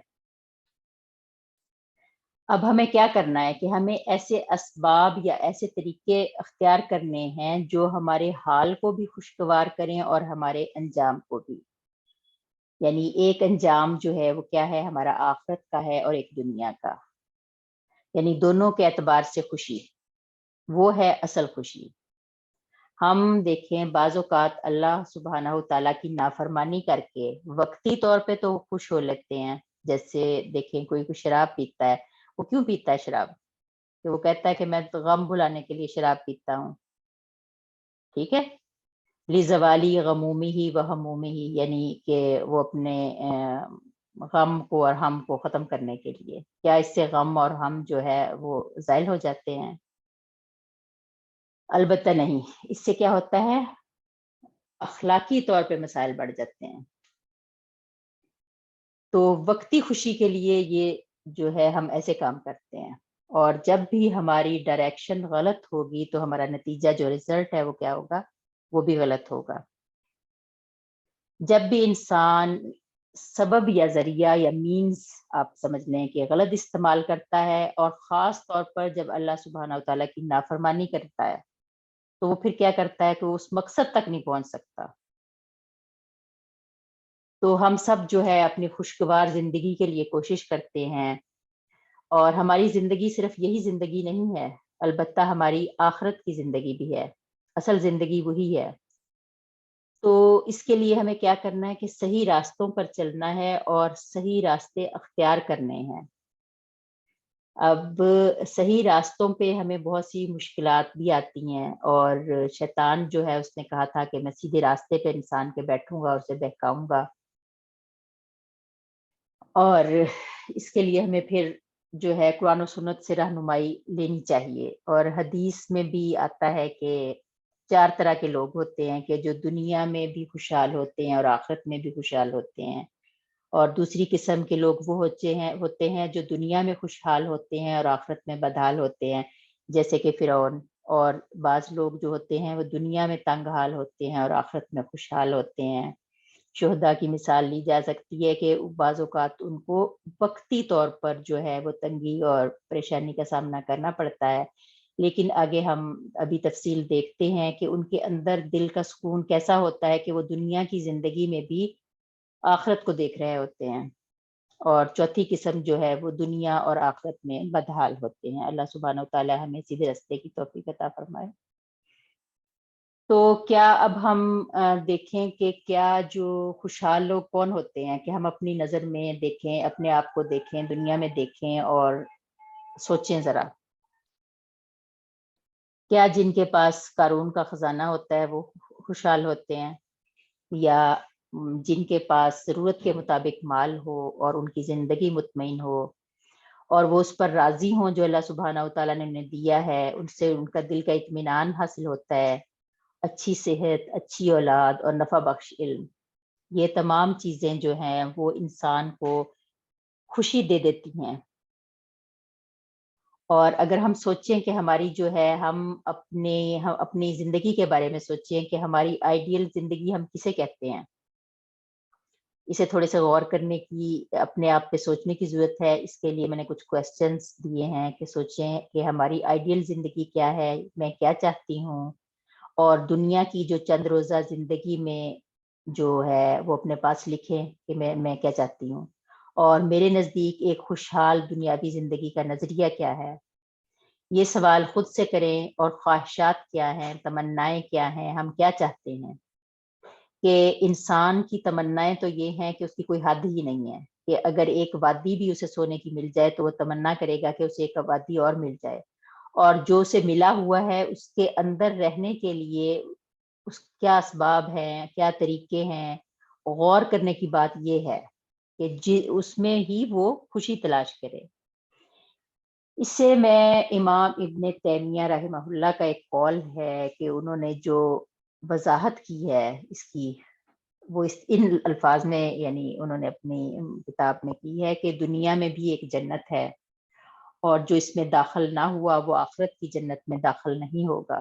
اب ہمیں کیا کرنا ہے کہ ہمیں ایسے اسباب یا ایسے طریقے اختیار کرنے ہیں جو ہمارے حال کو بھی خوشگوار کریں اور ہمارے انجام کو بھی. یعنی ایک انجام جو ہے وہ کیا ہے؟ ہمارا آخرت کا ہے اور ایک دنیا کا، یعنی دونوں کے اعتبار سے خوشی وہ ہے اصل خوشی. ہم دیکھیں بعض اوقات اللہ سبحانہ و تعالیٰ کی نافرمانی کر کے وقتی طور پہ تو خوش ہو لیتے ہیں. جیسے دیکھیں کوئی شراب پیتا ہے، وہ کیوں پیتا ہے شراب؟ کہ وہ کہتا ہے کہ میں تو غم بھلانے کے لیے شراب پیتا ہوں. ٹھیک ہے، لزوالی غمومی ہی و ہمومی ہی، یعنی کہ وہ اپنے غم کو اور ہم کو ختم کرنے کے لیے. کیا اس سے غم اور ہم جو ہے وہ زائل ہو جاتے ہیں؟ البتہ نہیں. اس سے کیا ہوتا ہے؟ اخلاقی طور پہ مسائل بڑھ جاتے ہیں. تو وقتی خوشی کے لیے یہ جو ہے ہم ایسے کام کرتے ہیں، اور جب بھی ہماری ڈائریکشن غلط ہوگی تو ہمارا نتیجہ جو رزلٹ ہے وہ کیا ہوگا؟ وہ بھی غلط ہوگا. جب بھی انسان سبب یا ذریعہ یا مینز آپ سمجھ لیں کہ غلط استعمال کرتا ہے، اور خاص طور پر جب اللہ سبحانہ و تعالیٰ کی نافرمانی کرتا ہے تو وہ پھر کیا کرتا ہے کہ وہ اس مقصد تک نہیں پہنچ سکتا. تو ہم سب جو ہے اپنی خوشگوار زندگی کے لیے کوشش کرتے ہیں، اور ہماری زندگی صرف یہی زندگی نہیں ہے، البتہ ہماری آخرت کی زندگی بھی ہے، اصل زندگی وہی ہے۔ تو اس کے لیے ہمیں کیا کرنا ہے کہ صحیح راستوں پر چلنا ہے اور صحیح راستے اختیار کرنے ہیں۔ اب صحیح راستوں پہ ہمیں بہت سی مشکلات بھی آتی ہیں، اور شیطان جو ہے اس نے کہا تھا کہ میں سیدھے راستے پہ انسان کے بیٹھوں گا، اسے بہکاؤں گا، اور اس کے لیے ہمیں پھر جو ہے قرآن و سنت سے رہنمائی لینی چاہیے۔ اور حدیث میں بھی آتا ہے کہ 4 طرح کے لوگ ہوتے ہیں کہ جو دنیا میں بھی خوشحال ہوتے ہیں اور آخرت میں بھی خوشحال ہوتے ہیں، اور دوسری قسم کے لوگ وہ ہوتے ہیں جو دنیا میں خوشحال ہوتے ہیں اور آخرت میں بدحال ہوتے ہیں، جیسے کہ فرعون۔ اور بعض لوگ جو ہوتے ہیں وہ دنیا میں تنگ حال ہوتے ہیں اور آخرت میں خوشحال ہوتے ہیں۔ شہداء کی مثال لی جا سکتی ہے کہ بعض اوقات ان کو وقتی طور پر جو ہے وہ تنگی اور پریشانی کا سامنا کرنا پڑتا ہے، لیکن آگے ہم ابھی تفصیل دیکھتے ہیں کہ ان کے اندر دل کا سکون کیسا ہوتا ہے کہ وہ دنیا کی زندگی میں بھی آخرت کو دیکھ رہے ہوتے ہیں۔ اور چوتھی قسم جو ہے وہ دنیا اور آخرت میں بدحال ہوتے ہیں۔ اللہ سبحانہ وتعالی ہمیں سیدھے راستے کی توفیق عطا فرمائے۔ تو کیا اب ہم دیکھیں کہ کیا جو خوشحال لوگ کون ہوتے ہیں، کہ ہم اپنی نظر میں دیکھیں، اپنے آپ کو دیکھیں، دنیا میں دیکھیں اور سوچیں ذرا، کیا جن کے پاس قارون کا خزانہ ہوتا ہے وہ خوشحال ہوتے ہیں، یا جن کے پاس ضرورت کے مطابق مال ہو اور ان کی زندگی مطمئن ہو اور وہ اس پر راضی ہوں جو اللہ سبحانہ وتعالیٰ نے انہیں دیا ہے، ان سے ان کا دل کا اطمینان حاصل ہوتا ہے، اچھی صحت، اچھی اولاد اور نفع بخش علم، یہ تمام چیزیں جو ہیں وہ انسان کو خوشی دے دیتی ہیں۔ اور اگر ہم سوچیں کہ ہماری جو ہے ہم اپنی زندگی کے بارے میں سوچیں کہ ہماری آئیڈیل زندگی ہم کسے کہتے ہیں، اسے تھوڑے سے غور کرنے کی، اپنے آپ پہ سوچنے کی ضرورت ہے۔ اس کے لیے میں نے کچھ کویسچنس دیے ہیں کہ سوچیں کہ ہماری آئیڈیل زندگی کیا ہے، میں کیا چاہتی ہوں، اور دنیا کی جو چند روزہ زندگی میں جو ہے وہ اپنے پاس لکھیں کہ میں کیا چاہتی ہوں، اور میرے نزدیک ایک خوشحال دنیاوی زندگی کا نظریہ کیا ہے۔ یہ سوال خود سے کریں، اور خواہشات کیا ہیں، تمنائیں کیا ہیں، ہم کیا چاہتے ہیں۔ کہ انسان کی تمنائیں تو یہ ہیں کہ اس کی کوئی حد ہی نہیں ہے، کہ اگر ایک وادی بھی اسے سونے کی مل جائے تو وہ تمنا کرے گا کہ اسے ایک وادی اور مل جائے، اور جو اسے ملا ہوا ہے اس کے اندر رہنے کے لیے اس کیا اسباب ہیں، کیا طریقے ہیں، غور کرنے کی بات یہ ہے کہ اس میں ہی وہ خوشی تلاش کرے۔ اس سے میں امام ابن تیمیہ رحمہ اللہ کا ایک قول ہے کہ انہوں نے جو وضاحت کی ہے اس کی، وہ ان الفاظ میں یعنی انہوں نے اپنی کتاب میں کی ہے کہ دنیا میں بھی ایک جنت ہے، اور جو اس میں داخل نہ ہوا وہ آخرت کی جنت میں داخل نہیں ہوگا۔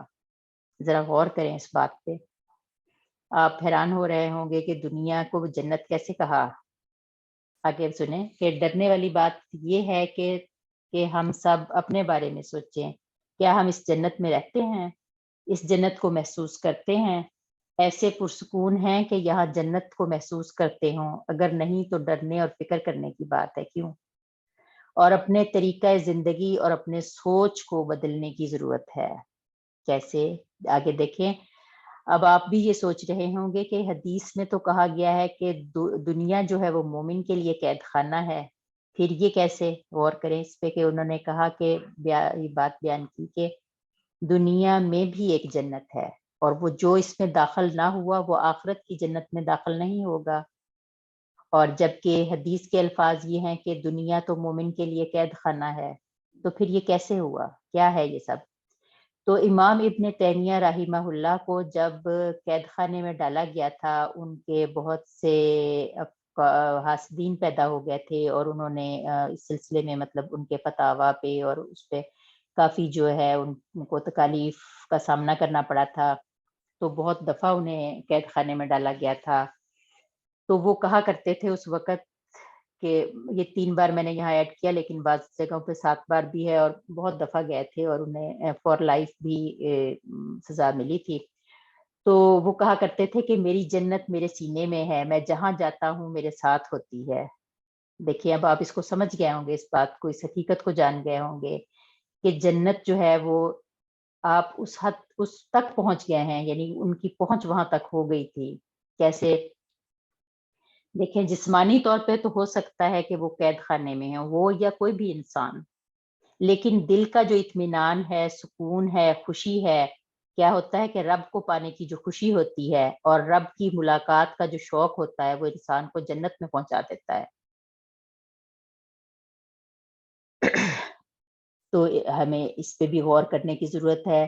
ذرا غور کریں اس بات پہ۔ آپ حیران ہو رہے ہوں گے کہ دنیا کو جنت کیسے کہا۔ آگے سنیں کہ ڈرنے والی بات یہ ہے کہ ہم سب اپنے بارے میں سوچیں، کیا ہم اس جنت میں رہتے ہیں، اس جنت کو محسوس کرتے ہیں، ایسے پرسکون ہیں کہ یہاں جنت کو محسوس کرتے ہوں؟ اگر نہیں تو ڈرنے اور فکر کرنے کی بات ہے۔ کیوں؟ اور اپنے طریقہ زندگی اور اپنے سوچ کو بدلنے کی ضرورت ہے۔ کیسے؟ آگے دیکھیں۔ اب آپ بھی یہ سوچ رہے ہوں گے کہ حدیث میں تو کہا گیا ہے کہ دنیا جو ہے وہ مومن کے لیے قید خانہ ہے، پھر یہ کیسے؟ غور کریں اس پہ کہ انہوں نے کہا کہ یہ بات بیان کی کہ دنیا میں بھی ایک جنت ہے، اور وہ جو اس میں داخل نہ ہوا وہ آخرت کی جنت میں داخل نہیں ہوگا۔ اور جبکہ حدیث کے الفاظ یہ ہیں کہ دنیا تو مومن کے لیے قید خانہ ہے، تو پھر یہ کیسے ہوا؟ کیا ہے یہ سب؟ تو امام ابن تیمیہ رحمہ اللہ کو جب قید خانے میں ڈالا گیا تھا، ان کے بہت سے حاسدین پیدا ہو گئے تھے، اور انہوں نے اس سلسلے میں مطلب ان کے فتاوی پہ اور اس پہ کافی جو ہے ان کو تکالیف کا سامنا کرنا پڑا تھا، تو بہت دفعہ انہیں قید خانے میں ڈالا گیا تھا۔ تو وہ کہا کرتے تھے اس وقت کہ یہ 3 بار میں نے یہاں ایڈ کیا، لیکن بعض جگہوں پہ 7 بار بھی ہے، اور بہت دفعہ گئے تھے اور انہیں فار لائف بھی سزا ملی تھی۔ تو وہ کہا کرتے تھے کہ میری جنت میرے سینے میں ہے، میں جہاں جاتا ہوں میرے ساتھ ہوتی ہے۔ دیکھیے اب آپ اس کو سمجھ گئے ہوں گے، اس بات کو، اس حقیقت کو جان گئے ہوں گے کہ جنت جو ہے وہ آپ اس حد اس تک پہنچ گئے ہیں، یعنی ان کی پہنچ وہاں تک ہو گئی تھی۔ کیسے؟ دیکھیں جسمانی طور پہ تو ہو سکتا ہے کہ وہ قید خانے میں ہے وہ یا کوئی بھی انسان، لیکن دل کا جو اطمینان ہے، سکون ہے، خوشی ہے، کیا ہوتا ہے کہ رب کو پانے کی جو خوشی ہوتی ہے اور رب کی ملاقات کا جو شوق ہوتا ہے وہ انسان کو جنت میں پہنچا دیتا ہے۔ تو ہمیں اس پہ بھی غور کرنے کی ضرورت ہے۔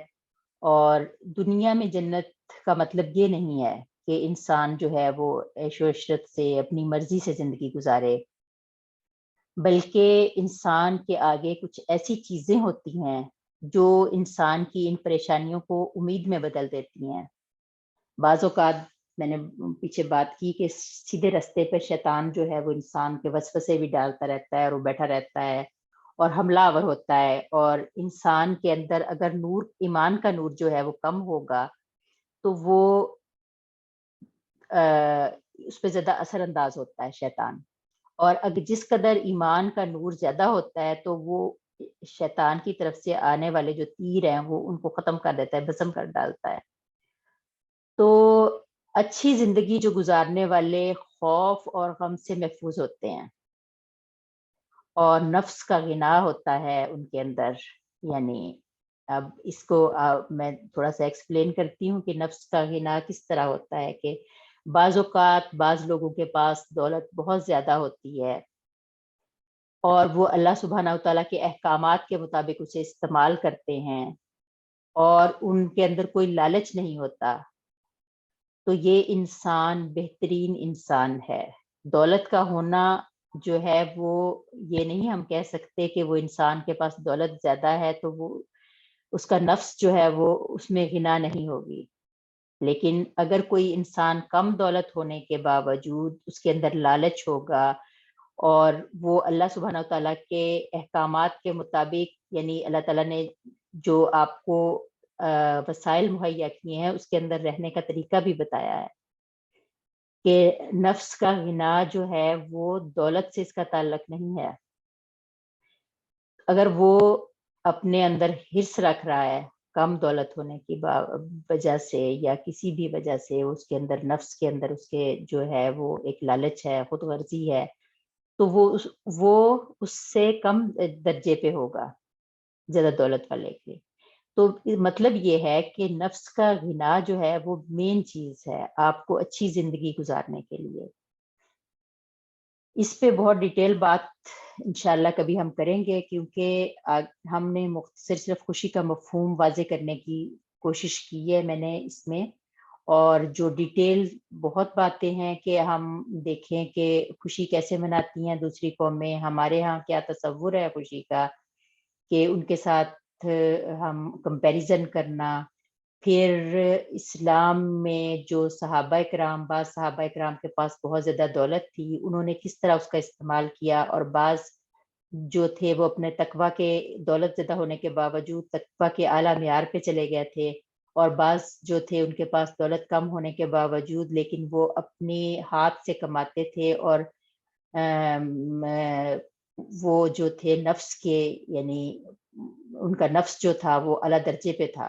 اور دنیا میں جنت کا مطلب یہ نہیں ہے کہ انسان جو ہے وہ عیش و عشرت سے اپنی مرضی سے زندگی گزارے، بلکہ انسان کے آگے کچھ ایسی چیزیں ہوتی ہیں جو انسان کی ان پریشانیوں کو امید میں بدل دیتی ہیں۔ بعض اوقات میں نے پیچھے بات کی کہ سیدھے رستے پہ شیطان جو ہے وہ انسان کے وسوسے بھی ڈالتا رہتا ہے اور وہ بیٹھا رہتا ہے اور حملہ آور ہوتا ہے، اور انسان کے اندر اگر نور، ایمان کا نور جو ہے وہ کم ہوگا تو وہ اس پہ زیادہ اثر انداز ہوتا ہے شیطان، اور اگر جس قدر ایمان کا نور زیادہ ہوتا ہے تو وہ شیطان کی طرف سے آنے والے جو تیر ہیں وہ ان کو ختم کر دیتا ہے، بھسم کر ڈالتا ہے۔ تو اچھی زندگی جو گزارنے والے خوف اور غم سے محفوظ ہوتے ہیں اور نفس کا غنا ہوتا ہے ان کے اندر۔ یعنی اب اس کو میں تھوڑا سا ایکسپلین کرتی ہوں کہ نفس کا غنا کس طرح ہوتا ہے کہ بعض اوقات بعض لوگوں کے پاس دولت بہت زیادہ ہوتی ہے اور وہ اللہ سبحانہ وتعالیٰ کے احکامات کے مطابق اسے استعمال کرتے ہیں اور ان کے اندر کوئی لالچ نہیں ہوتا، تو یہ انسان بہترین انسان ہے۔ دولت کا ہونا جو ہے وہ یہ نہیں ہم کہہ سکتے کہ وہ انسان کے پاس دولت زیادہ ہے تو وہ اس کا نفس جو ہے وہ اس میں غنا نہیں ہوگی، لیکن اگر کوئی انسان کم دولت ہونے کے باوجود اس کے اندر لالچ ہوگا اور وہ اللہ سبحانہ تعالیٰ کے احکامات کے مطابق، یعنی اللہ تعالیٰ نے جو آپ کو وسائل مہیا کیے ہیں اس کے اندر رہنے کا طریقہ بھی بتایا ہے کہ نفس کا غنا جو ہے وہ دولت سے اس کا تعلق نہیں ہے۔ اگر وہ اپنے اندر حرص رکھ رہا ہے کم دولت ہونے کی وجہ سے یا کسی بھی وجہ سے، اس کے اندر نفس کے اندر اس کے جو ہے وہ ایک لالچ ہے، خود غرضی ہے، تو وہ اس سے کم درجے پہ ہوگا زیادہ دولت والے کے۔ تو مطلب یہ ہے کہ نفس کا غنا جو ہے وہ مین چیز ہے آپ کو اچھی زندگی گزارنے کے لیے۔ اس پہ بہت ڈیٹیل بات انشاءاللہ کبھی ہم کریں گے، کیونکہ ہم نے مختصر صرف خوشی کا مفہوم واضح کرنے کی کوشش کی ہے میں نے اس میں، اور جو ڈیٹیل بہت باتیں ہیں کہ ہم دیکھیں کہ خوشی کیسے مناتی ہیں دوسری قومیں، ہمارے ہاں کیا تصور ہے خوشی کا، کہ ان کے ساتھ ہم کمپیریزن کرنا۔ پھر اسلام میں جو صحابہ کرام، بعض صحابہ کرام کے پاس بہت زیادہ دولت تھی، انہوں نے کس طرح اس کا استعمال کیا، اور بعض جو تھے وہ اپنے تقویٰ کے، دولت زیادہ ہونے کے باوجود تقویٰ کے اعلیٰ معیار پہ چلے گئے تھے، اور بعض جو تھے ان کے پاس دولت کم ہونے کے باوجود لیکن وہ اپنے ہاتھ سے کماتے تھے، اور وہ جو تھے نفس کے، یعنی ان کا نفس جو تھا وہ اعلیٰ درجے پہ تھا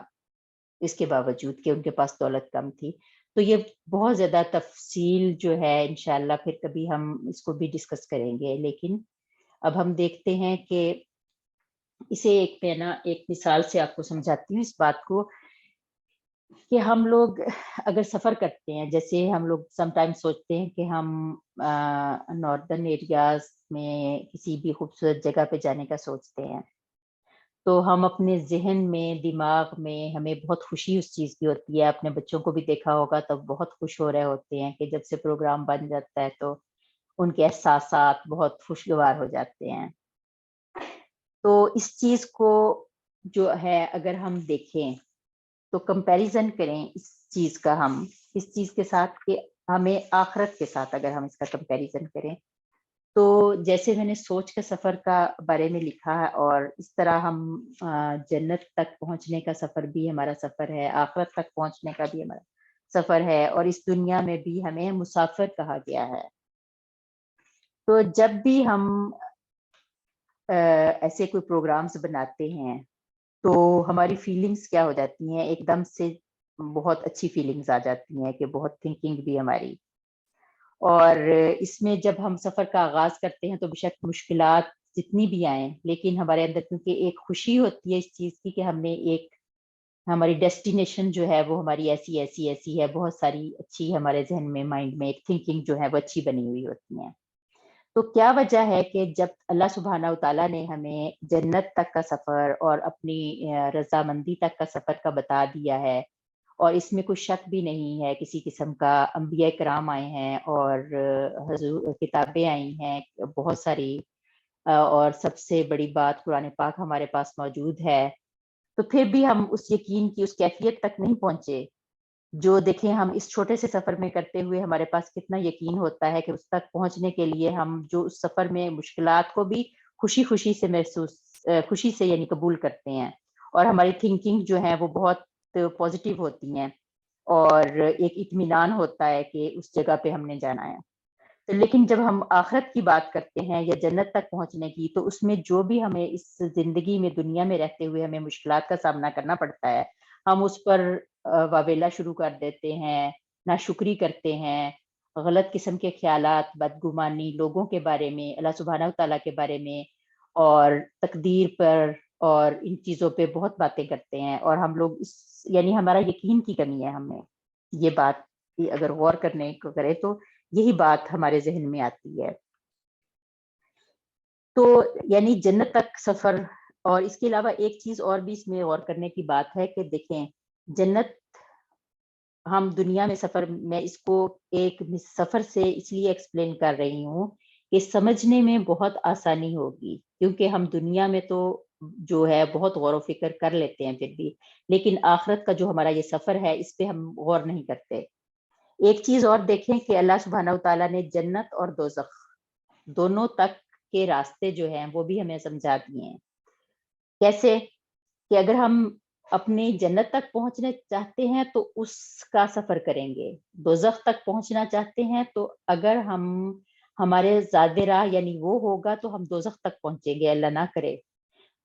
اس کے باوجود کہ ان کے پاس دولت کم تھی۔ تو یہ بہت زیادہ تفصیل جو ہے انشاءاللہ پھر کبھی ہم اس کو بھی ڈسکس کریں گے، لیکن اب ہم دیکھتے ہیں کہ اسے ایک مثال سے آپ کو سمجھاتی ہوں اس بات کو، کہ ہم لوگ اگر سفر کرتے ہیں، جیسے ہم لوگ سم ٹائم سوچتے ہیں کہ ہم ناردرن ایریاز میں کسی بھی خوبصورت جگہ پہ جانے کا سوچتے ہیں، تو ہم اپنے ذہن میں، دماغ میں ہمیں بہت خوشی اس چیز کی ہوتی ہے۔ اپنے بچوں کو بھی دیکھا ہوگا تو بہت خوش ہو رہے ہوتے ہیں کہ جب سے پروگرام بن جاتا ہے تو ان کے احساسات بہت خوشگوار ہو جاتے ہیں۔ تو اس چیز کو جو ہے اگر ہم دیکھیں تو کمپیریزن کریں اس چیز کا، ہم اس چیز کے ساتھ کہ ہمیں آخرت کے ساتھ اگر ہم اس کا کمپیریزن کریں تو جیسے میں نے سوچ کے سفر کا بارے میں لکھا ہے، اور اس طرح ہم جنت تک پہنچنے کا سفر بھی ہمارا سفر ہے، آخرت تک پہنچنے کا بھی ہمارا سفر ہے اور اس دنیا میں بھی ہمیں مسافر کہا گیا ہے. تو جب بھی ہم ایسے کوئی پروگرامز بناتے ہیں تو ہماری فیلنگز کیا ہو جاتی ہیں, ایک دم سے بہت اچھی فیلنگز آ جاتی ہیں کہ بہت تھنکنگ بھی ہماری. اور اس میں جب ہم سفر کا آغاز کرتے ہیں تو بے شک مشکلات جتنی بھی آئیں, لیکن ہمارے اندر کیونکہ ایک خوشی ہوتی ہے اس چیز کی کہ ہم نے ایک ہماری ڈیسٹینیشن جو ہے وہ ہماری ایسی ہے, بہت ساری اچھی ہمارے ذہن میں مائنڈ میں ایک تھنکنگ جو ہے وہ اچھی بنی ہوئی ہوتی ہیں. تو کیا وجہ ہے کہ جب اللہ سبحانہ و تعالیٰ نے ہمیں جنت تک کا سفر اور اپنی رضامندی تک کا سفر کا بتا دیا ہے, اور اس میں کوئی شک بھی نہیں ہے کسی قسم کا, انبیاء کرام آئے ہیں اور حضور کتابیں آئی ہیں بہت ساری, اور سب سے بڑی بات قرآن پاک ہمارے پاس موجود ہے, تو پھر بھی ہم اس یقین کی اس کیفیت تک نہیں پہنچے جو دیکھیں ہم اس چھوٹے سے سفر میں کرتے ہوئے ہمارے پاس کتنا یقین ہوتا ہے کہ اس تک پہنچنے کے لیے ہم جو اس سفر میں مشکلات کو بھی خوشی سے خوشی سے یعنی قبول کرتے ہیں, اور ہماری تھنکنگ جو ہے وہ بہت پازیٹیو ہوتی ہیں اور ایک اطمینان ہوتا ہے کہ اس جگہ پہ ہم نے جانا ہے. تو لیکن جب ہم آخرت کی بات کرتے ہیں یا جنت تک پہنچنے کی, تو اس میں جو بھی ہمیں اس زندگی میں دنیا میں رہتے ہوئے ہمیں مشکلات کا سامنا کرنا پڑتا ہے, ہم اس پر واویلا شروع کر دیتے ہیں, ناشکری کرتے ہیں, غلط قسم کے خیالات, بدگمانی لوگوں کے بارے میں, اللہ سبحانہ و تعالیٰ کے بارے میں اور تقدیر پر اور ان چیزوں پہ بہت باتیں کرتے ہیں, اور ہم لوگ اس یعنی ہمارا یقین کی کمی ہے. ہمیں یہ بات اگر غور کرنے کو کرے تو یہی بات ہمارے ذہن میں آتی ہے. تو یعنی جنت تک سفر, اور اس کے علاوہ ایک چیز اور بھی اس میں غور کرنے کی بات ہے کہ دیکھیں جنت ہم دنیا میں سفر, میں اس کو ایک سفر سے اس لیے ایکسپلین کر رہی ہوں کہ سمجھنے میں بہت آسانی ہوگی, کیونکہ ہم دنیا میں تو جو ہے بہت غور و فکر کر لیتے ہیں پھر بھی, لیکن آخرت کا جو ہمارا یہ سفر ہے اس پہ ہم غور نہیں کرتے. ایک چیز اور دیکھیں کہ اللہ سبحانہ و تعالیٰ نے جنت اور دوزخ دونوں تک کے راستے جو ہیں وہ بھی ہمیں سمجھا دیے ہیں. کیسے کہ اگر ہم اپنی جنت تک پہنچنا چاہتے ہیں تو اس کا سفر کریں گے, دوزخ تک پہنچنا چاہتے ہیں تو اگر ہم ہمارے زیادہ راہ یعنی وہ ہوگا تو ہم دوزخ تک پہنچیں گے, اللہ نہ کرے.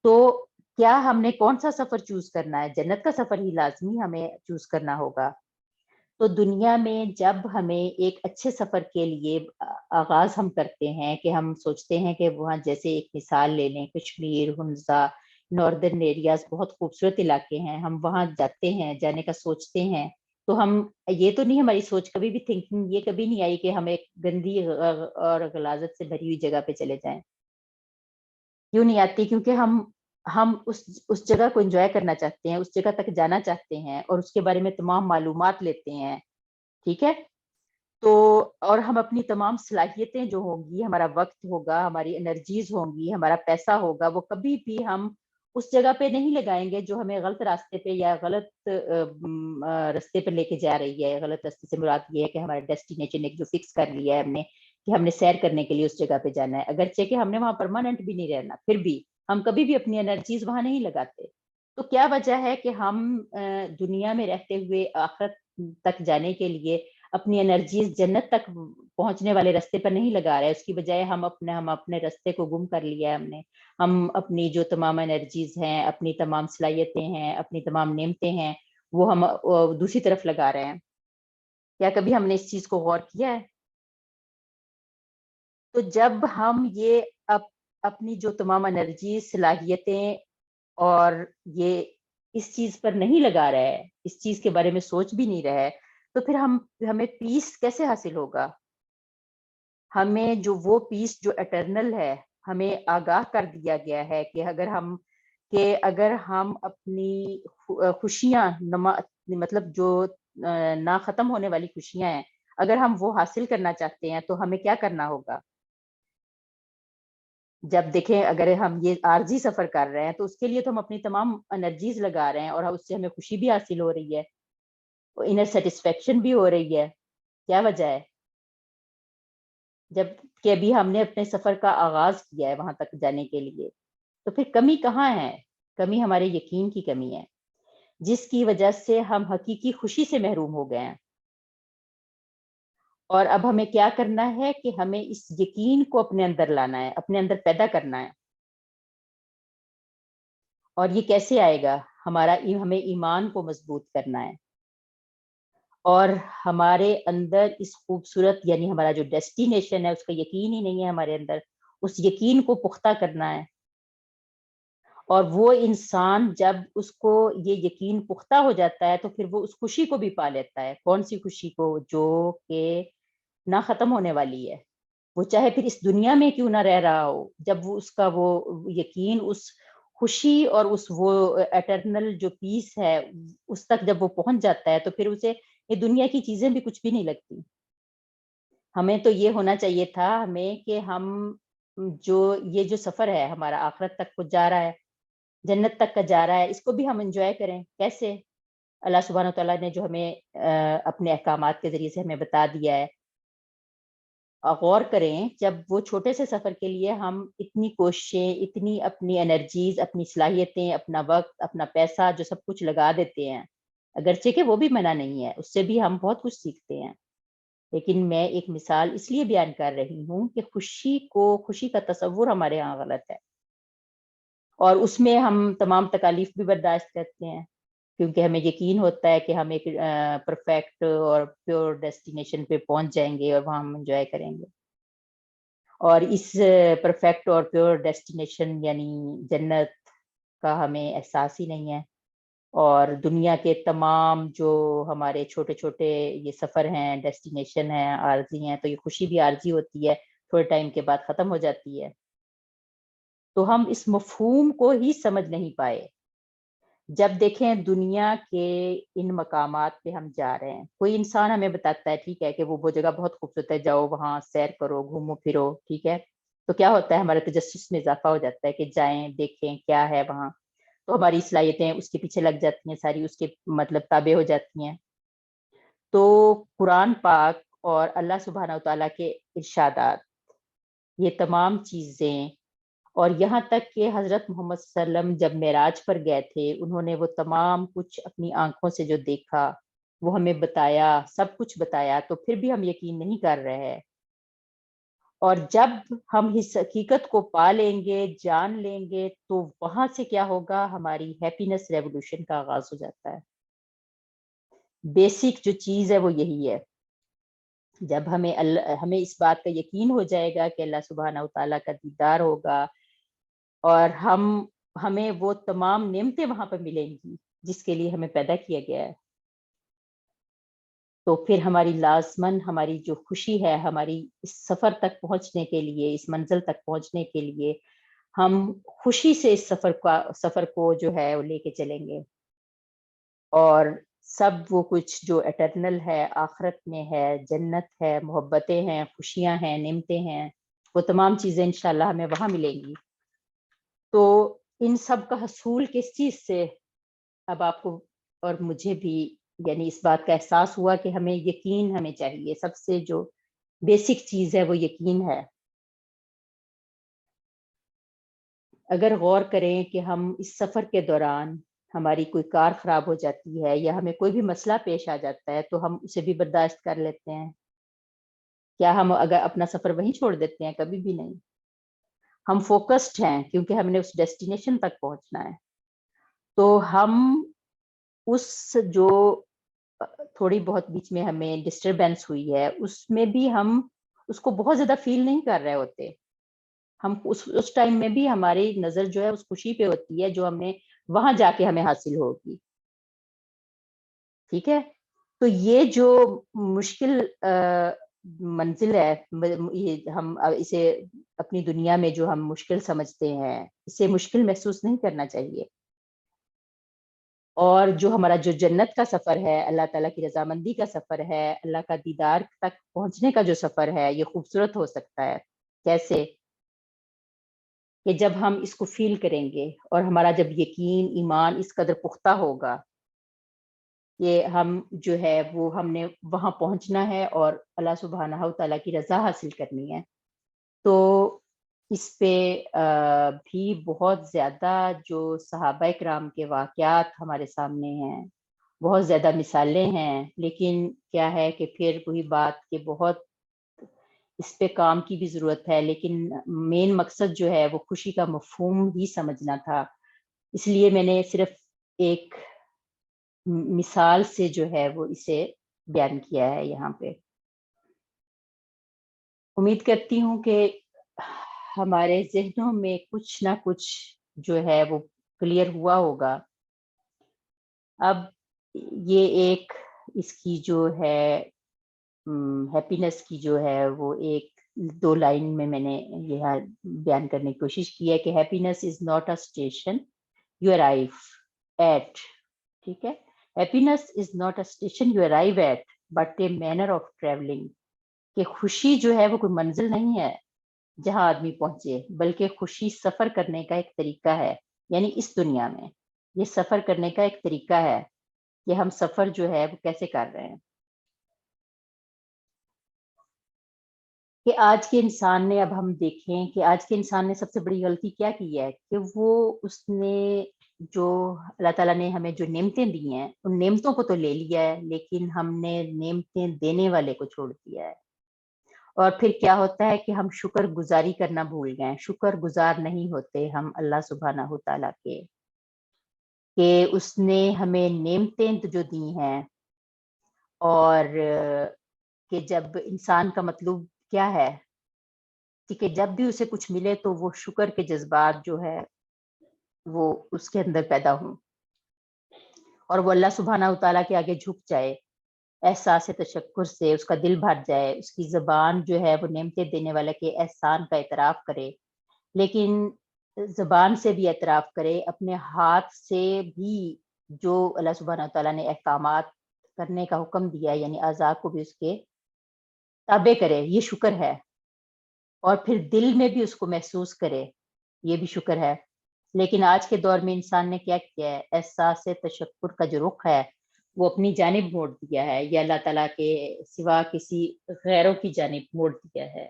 تو کیا ہم نے کون سا سفر چوز کرنا ہے؟ جنت کا سفر ہی لازمی ہمیں چوز کرنا ہوگا. تو دنیا میں جب ہمیں ایک اچھے سفر کے لیے آغاز ہم کرتے ہیں کہ ہم سوچتے ہیں کہ وہاں جیسے ایک مثال لے لیں کشمیر, ہنزا, ناردرن ایریاز بہت خوبصورت علاقے ہیں, ہم وہاں جاتے ہیں, جانے کا سوچتے ہیں, تو ہم یہ تو نہیں ہماری سوچ کبھی بھی تھنکنگ یہ کبھی نہیں آئی کہ ہم ایک گندی اور غلاظت سے بھری ہوئی جگہ پہ چلے جائیں. کیوں نہیں آتی؟ کیونکہ ہم اس جگہ کو انجوائے کرنا چاہتے ہیں, اس جگہ تک جانا چاہتے ہیں اور اس کے بارے میں تمام معلومات لیتے ہیں. ٹھیک ہے, تو اور ہم اپنی تمام صلاحیتیں جو ہوں گی, ہمارا وقت ہوگا, ہماری انرجیز ہوں گی, ہمارا پیسہ ہوگا, وہ کبھی بھی ہم اس جگہ پہ نہیں لگائیں گے جو ہمیں غلط راستے پہ یا غلط راستے پہ لے کے جا رہی ہے. غلط راستے سے مراد یہ ہے کہ ہمارا ڈیسٹینیشن ایک جو فکس کر لیا ہے ہم نے کہ ہم نے سیر کرنے کے لیے اس جگہ پہ جانا ہے, اگرچہ کہ ہم نے وہاں پرماننٹ بھی نہیں رہنا, پھر بھی ہم کبھی بھی اپنی انرجیز وہاں نہیں لگاتے. تو کیا وجہ ہے کہ ہم دنیا میں رہتے ہوئے آخرت تک جانے کے لیے اپنی انرجیز جنت تک پہنچنے والے راستے پر نہیں لگا رہے, اس کی بجائے ہم اپنے راستے کو گم کر لیا ہے. ہم اپنی جو تمام انرجیز ہیں, اپنی تمام صلاحیتیں ہیں, اپنی تمام نعمتیں ہیں, وہ ہم دوسری طرف لگا رہے ہیں. کیا کبھی ہم نے اس چیز کو غور کیا ہے؟ تو جب ہم یہ اپنی جو تمام انرجیز, صلاحیتیں اور یہ اس چیز پر نہیں لگا رہے ہیں, اس چیز کے بارے میں سوچ بھی نہیں رہے, تو پھر ہمیں پیس کیسے حاصل ہوگا؟ ہمیں جو وہ پیس جو اٹرنل ہے, ہمیں آگاہ کر دیا گیا ہے کہ اگر ہم اپنی خوشیاں مطلب جو نہ ختم ہونے والی خوشیاں ہیں, اگر ہم وہ حاصل کرنا چاہتے ہیں تو ہمیں کیا کرنا ہوگا؟ جب دیکھیں اگر ہم یہ عارضی سفر کر رہے ہیں تو اس کے لیے تو ہم اپنی تمام انرجیز لگا رہے ہیں اور اس سے ہمیں خوشی بھی حاصل ہو رہی ہے, انر سیٹسفیکشن بھی ہو رہی ہے. کیا وجہ ہے؟ جب کہ ابھی ہم نے اپنے سفر کا آغاز کیا ہے وہاں تک جانے کے لیے, تو پھر کمی کہاں ہے؟ کمی ہمارے یقین کی کمی ہے, جس کی وجہ سے ہم حقیقی خوشی سے محروم ہو گئے ہیں. اور اب ہمیں کیا کرنا ہے کہ ہمیں اس یقین کو اپنے اندر لانا ہے، اپنے اندر پیدا کرنا ہے. اور یہ کیسے آئے گا؟ ہمیں ایمان کو مضبوط کرنا ہے، اور ہمارے اندر اس خوبصورت یعنی ہمارا جو ڈیسٹینیشن ہے اس کا یقین ہی نہیں ہے ہمارے اندر، اس یقین کو پختہ کرنا ہے. اور وہ انسان جب اس کو یہ یقین پختہ ہو جاتا ہے تو پھر وہ اس خوشی کو بھی پا لیتا ہے. کون سی خوشی کو؟ جو کہ نہ ختم ہونے والی ہے. وہ چاہے پھر اس دنیا میں کیوں نہ رہ رہا ہو، جب وہ اس کا وہ یقین اس خوشی اور اس وہ ایٹرنل جو پیس ہے اس تک جب وہ پہنچ جاتا ہے تو پھر اسے یہ دنیا کی چیزیں بھی کچھ بھی نہیں لگتی. ہمیں تو یہ ہونا چاہیے تھا ہمیں کہ ہم یہ جو سفر ہے ہمارا آخرت تک کو جا رہا ہے، جنت تک کا جا رہا ہے، اس کو بھی ہم انجوائے کریں. کیسے؟ اللہ سبحانہ وتعالیٰ نے جو ہمیں اپنے احکامات کے ذریعے سے ہمیں بتا دیا ہے. غور کریں، جب وہ چھوٹے سے سفر کے لیے ہم اتنی کوششیں، اتنی اپنی انرجیز، اپنی صلاحیتیں، اپنا وقت، اپنا پیسہ جو سب کچھ لگا دیتے ہیں، اگرچہ کہ وہ بھی منع نہیں ہے، اس سے بھی ہم بہت کچھ سیکھتے ہیں. لیکن میں ایک مثال اس لیے بیان کر رہی ہوں کہ خوشی کا تصور ہمارے ہاں غلط ہے، اور اس میں ہم تمام تکالیف بھی برداشت کرتے ہیں کیونکہ ہمیں یقین ہوتا ہے کہ ہم ایک پرفیکٹ اور پیور ڈیسٹینیشن پہ پہنچ جائیں گے اور وہاں ہم انجوائے کریں گے. اور اس پرفیکٹ اور پیور ڈیسٹینیشن یعنی جنت کا ہمیں احساس ہی نہیں ہے. اور دنیا کے تمام جو ہمارے چھوٹے چھوٹے یہ سفر ہیں، ڈیسٹینیشن ہیں، عارضی ہیں، تو یہ خوشی بھی عارضی ہوتی ہے، تھوڑے ٹائم کے بعد ختم ہو جاتی ہے. تو ہم اس مفہوم کو ہی سمجھ نہیں پائے. جب دیکھیں دنیا کے ان مقامات پہ ہم جا رہے ہیں، کوئی انسان ہمیں بتاتا ہے ٹھیک ہے کہ وہ جگہ بہت خوبصورت ہے، جاؤ وہاں سیر کرو، گھومو پھرو، ٹھیک ہے. تو کیا ہوتا ہے؟ ہمارے تجسس میں اضافہ ہو جاتا ہے کہ جائیں دیکھیں کیا ہے وہاں. تو ہماری صلاحیتیں اس کے پیچھے لگ جاتی ہیں، ساری اس کے مطلب تابع ہو جاتی ہیں. تو قرآن پاک اور اللہ سبحانہ وتعالیٰ کے ارشادات، یہ تمام چیزیں، اور یہاں تک کہ حضرت محمد صلی اللہ علیہ وسلم جب معراج پر گئے تھے، انہوں نے وہ تمام کچھ اپنی آنکھوں سے جو دیکھا وہ ہمیں بتایا، سب کچھ بتایا، تو پھر بھی ہم یقین نہیں کر رہے ہیں. اور جب ہم اس حقیقت کو پا لیں گے، جان لیں گے، تو وہاں سے کیا ہوگا؟ ہماری ہیپینس ریولوشن کا آغاز ہو جاتا ہے. بیسک جو چیز ہے وہ یہی ہے. جب ہمیں اس بات کا یقین ہو جائے گا کہ اللہ سبحانہ وتعالیٰ کا دیدار ہوگا اور ہمیں وہ تمام نعمتیں وہاں پر ملیں گی جس کے لیے ہمیں پیدا کیا گیا ہے، تو پھر ہماری لازماً ہماری جو خوشی ہے، ہماری اس سفر تک پہنچنے کے لیے، اس منزل تک پہنچنے کے لیے ہم خوشی سے اس سفر کو جو ہے وہ لے کے چلیں گے. اور سب وہ کچھ جو ایٹرنل ہے، آخرت میں ہے، جنت ہے، محبتیں ہیں، خوشیاں ہیں، نعمتیں ہیں، وہ تمام چیزیں انشاءاللہ ہمیں وہاں ملیں گی. تو ان سب کا حصول کس چیز سے؟ اب آپ کو اور مجھے بھی یعنی اس بات کا احساس ہوا کہ ہمیں یقین ہمیں چاہیے. سب سے جو بیسک چیز ہے وہ یقین ہے. اگر غور کریں کہ ہم اس سفر کے دوران ہماری کوئی کار خراب ہو جاتی ہے یا ہمیں کوئی بھی مسئلہ پیش آ جاتا ہے تو ہم اسے بھی برداشت کر لیتے ہیں. کیا ہم اگر اپنا سفر وہیں چھوڑ دیتے ہیں؟ کبھی بھی نہیں. ہم فوکسڈ ہیں کیونکہ ہم نے اس ڈیسٹینیشن تک پہنچنا ہے. تو ہم اس جو تھوڑی بہت بیچ میں ہمیں ڈسٹربینس ہوئی ہے اس میں بھی ہم اس کو بہت زیادہ فیل نہیں کر رہے ہوتے. ہم اس ٹائم میں بھی ہماری نظر جو ہے اس خوشی پہ ہوتی ہے جو ہم نے وہاں جا کے ہمیں حاصل ہوگی. ٹھیک ہے. تو یہ جو مشکل منزل ہے، ہم اسے اپنی دنیا میں جو ہم مشکل سمجھتے ہیں، اسے مشکل محسوس نہیں کرنا چاہیے. اور جو ہمارا جو جنت کا سفر ہے، اللہ تعالیٰ کی رضامندی کا سفر ہے، اللہ کا دیدار تک پہنچنے کا جو سفر ہے، یہ خوبصورت ہو سکتا ہے. کیسے؟ کہ جب ہم اس کو فیل کریں گے اور ہمارا جب یقین، ایمان اس قدر پختہ ہوگا کہ ہم جو ہے وہ ہم نے وہاں پہنچنا ہے اور اللہ سبحانہ و تعالیٰ کی رضا حاصل کرنی ہے. تو اس پہ بھی بہت زیادہ جو صحابہ کرام کے واقعات ہمارے سامنے ہیں بہت زیادہ مثالیں ہیں، لیکن کیا ہے کہ پھر وہی بات کہ بہت اس پہ کام کی بھی ضرورت ہے، لیکن مین مقصد جو ہے وہ خوشی کا مفہوم ہی سمجھنا تھا، اس لیے میں نے صرف ایک مثال سے جو ہے وہ اسے بیان کیا ہے یہاں پہ۔ امید کرتی ہوں کہ ہمارے ذہنوں میں کچھ نہ کچھ جو ہے وہ کلیئر ہوا ہوگا۔ اب یہ ایک اس کی جو ہے ہیپینس کی جو ہے وہ ایک 2 لائن میں نے یہاں بیان کرنے کی کوشش کی ہے کہ happiness is not a station you arrive at, ٹھیک ہے، happiness is not a station you arrive at but a manner of travelling, کہ خوشی جو ہے وہ کوئی منزل نہیں ہے جہاں آدمی پہنچے، بلکہ خوشی سفر کرنے کا ایک طریقہ ہے، یعنی اس دنیا میں یہ سفر کرنے کا ایک طریقہ ہے کہ ہم سفر جو ہے وہ کیسے کر رہے ہیں۔ کہ آج کے انسان نے، اب ہم دیکھیں کہ آج کے انسان نے سب سے بڑی غلطی کیا کی ہے کہ وہ اس نے جو اللہ تعالیٰ نے ہمیں جو نعمتیں دی ہیں ان نعمتوں کو تو لے لیا ہے، لیکن ہم نے نعمتیں دینے والے کو چھوڑ دیا ہے، اور پھر کیا ہوتا ہے کہ ہم شکر گزاری کرنا بھول گئے، شکر گزار نہیں ہوتے ہم اللہ سبحانہ و تعالیٰ کے، کہ اس نے ہمیں نعمتیں جو دی ہیں، اور کہ جب انسان کا مطلوب کیا ہے کہ جب بھی اسے کچھ ملے تو وہ شکر کے جذبات جو ہے وہ اس کے اندر پیدا ہوں، اور وہ اللہ سبحانہ و تعالیٰ کے آگے جھک جائے، احساس تشکر سے اس کا دل بھر جائے، اس کی زبان جو ہے وہ نعمتیں دینے والے کے احسان کا اعتراف کرے، لیکن زبان سے بھی اعتراف کرے، اپنے ہاتھ سے بھی جو اللہ سبحانہ و تعالیٰ نے احکامات کرنے کا حکم دیا ہے، یعنی اعضاء کو بھی اس کے تابع کرے، یہ شکر ہے، اور پھر دل میں بھی اس کو محسوس کرے، یہ بھی شکر ہے۔ لیکن آج کے دور میں انسان نے کیا کیا ہے، احساس تشکر کا جو رخ ہے وہ اپنی جانب موڑ دیا ہے، یا اللہ تعالیٰ کے سوا کسی غیروں کی جانب موڑ دیا ہے۔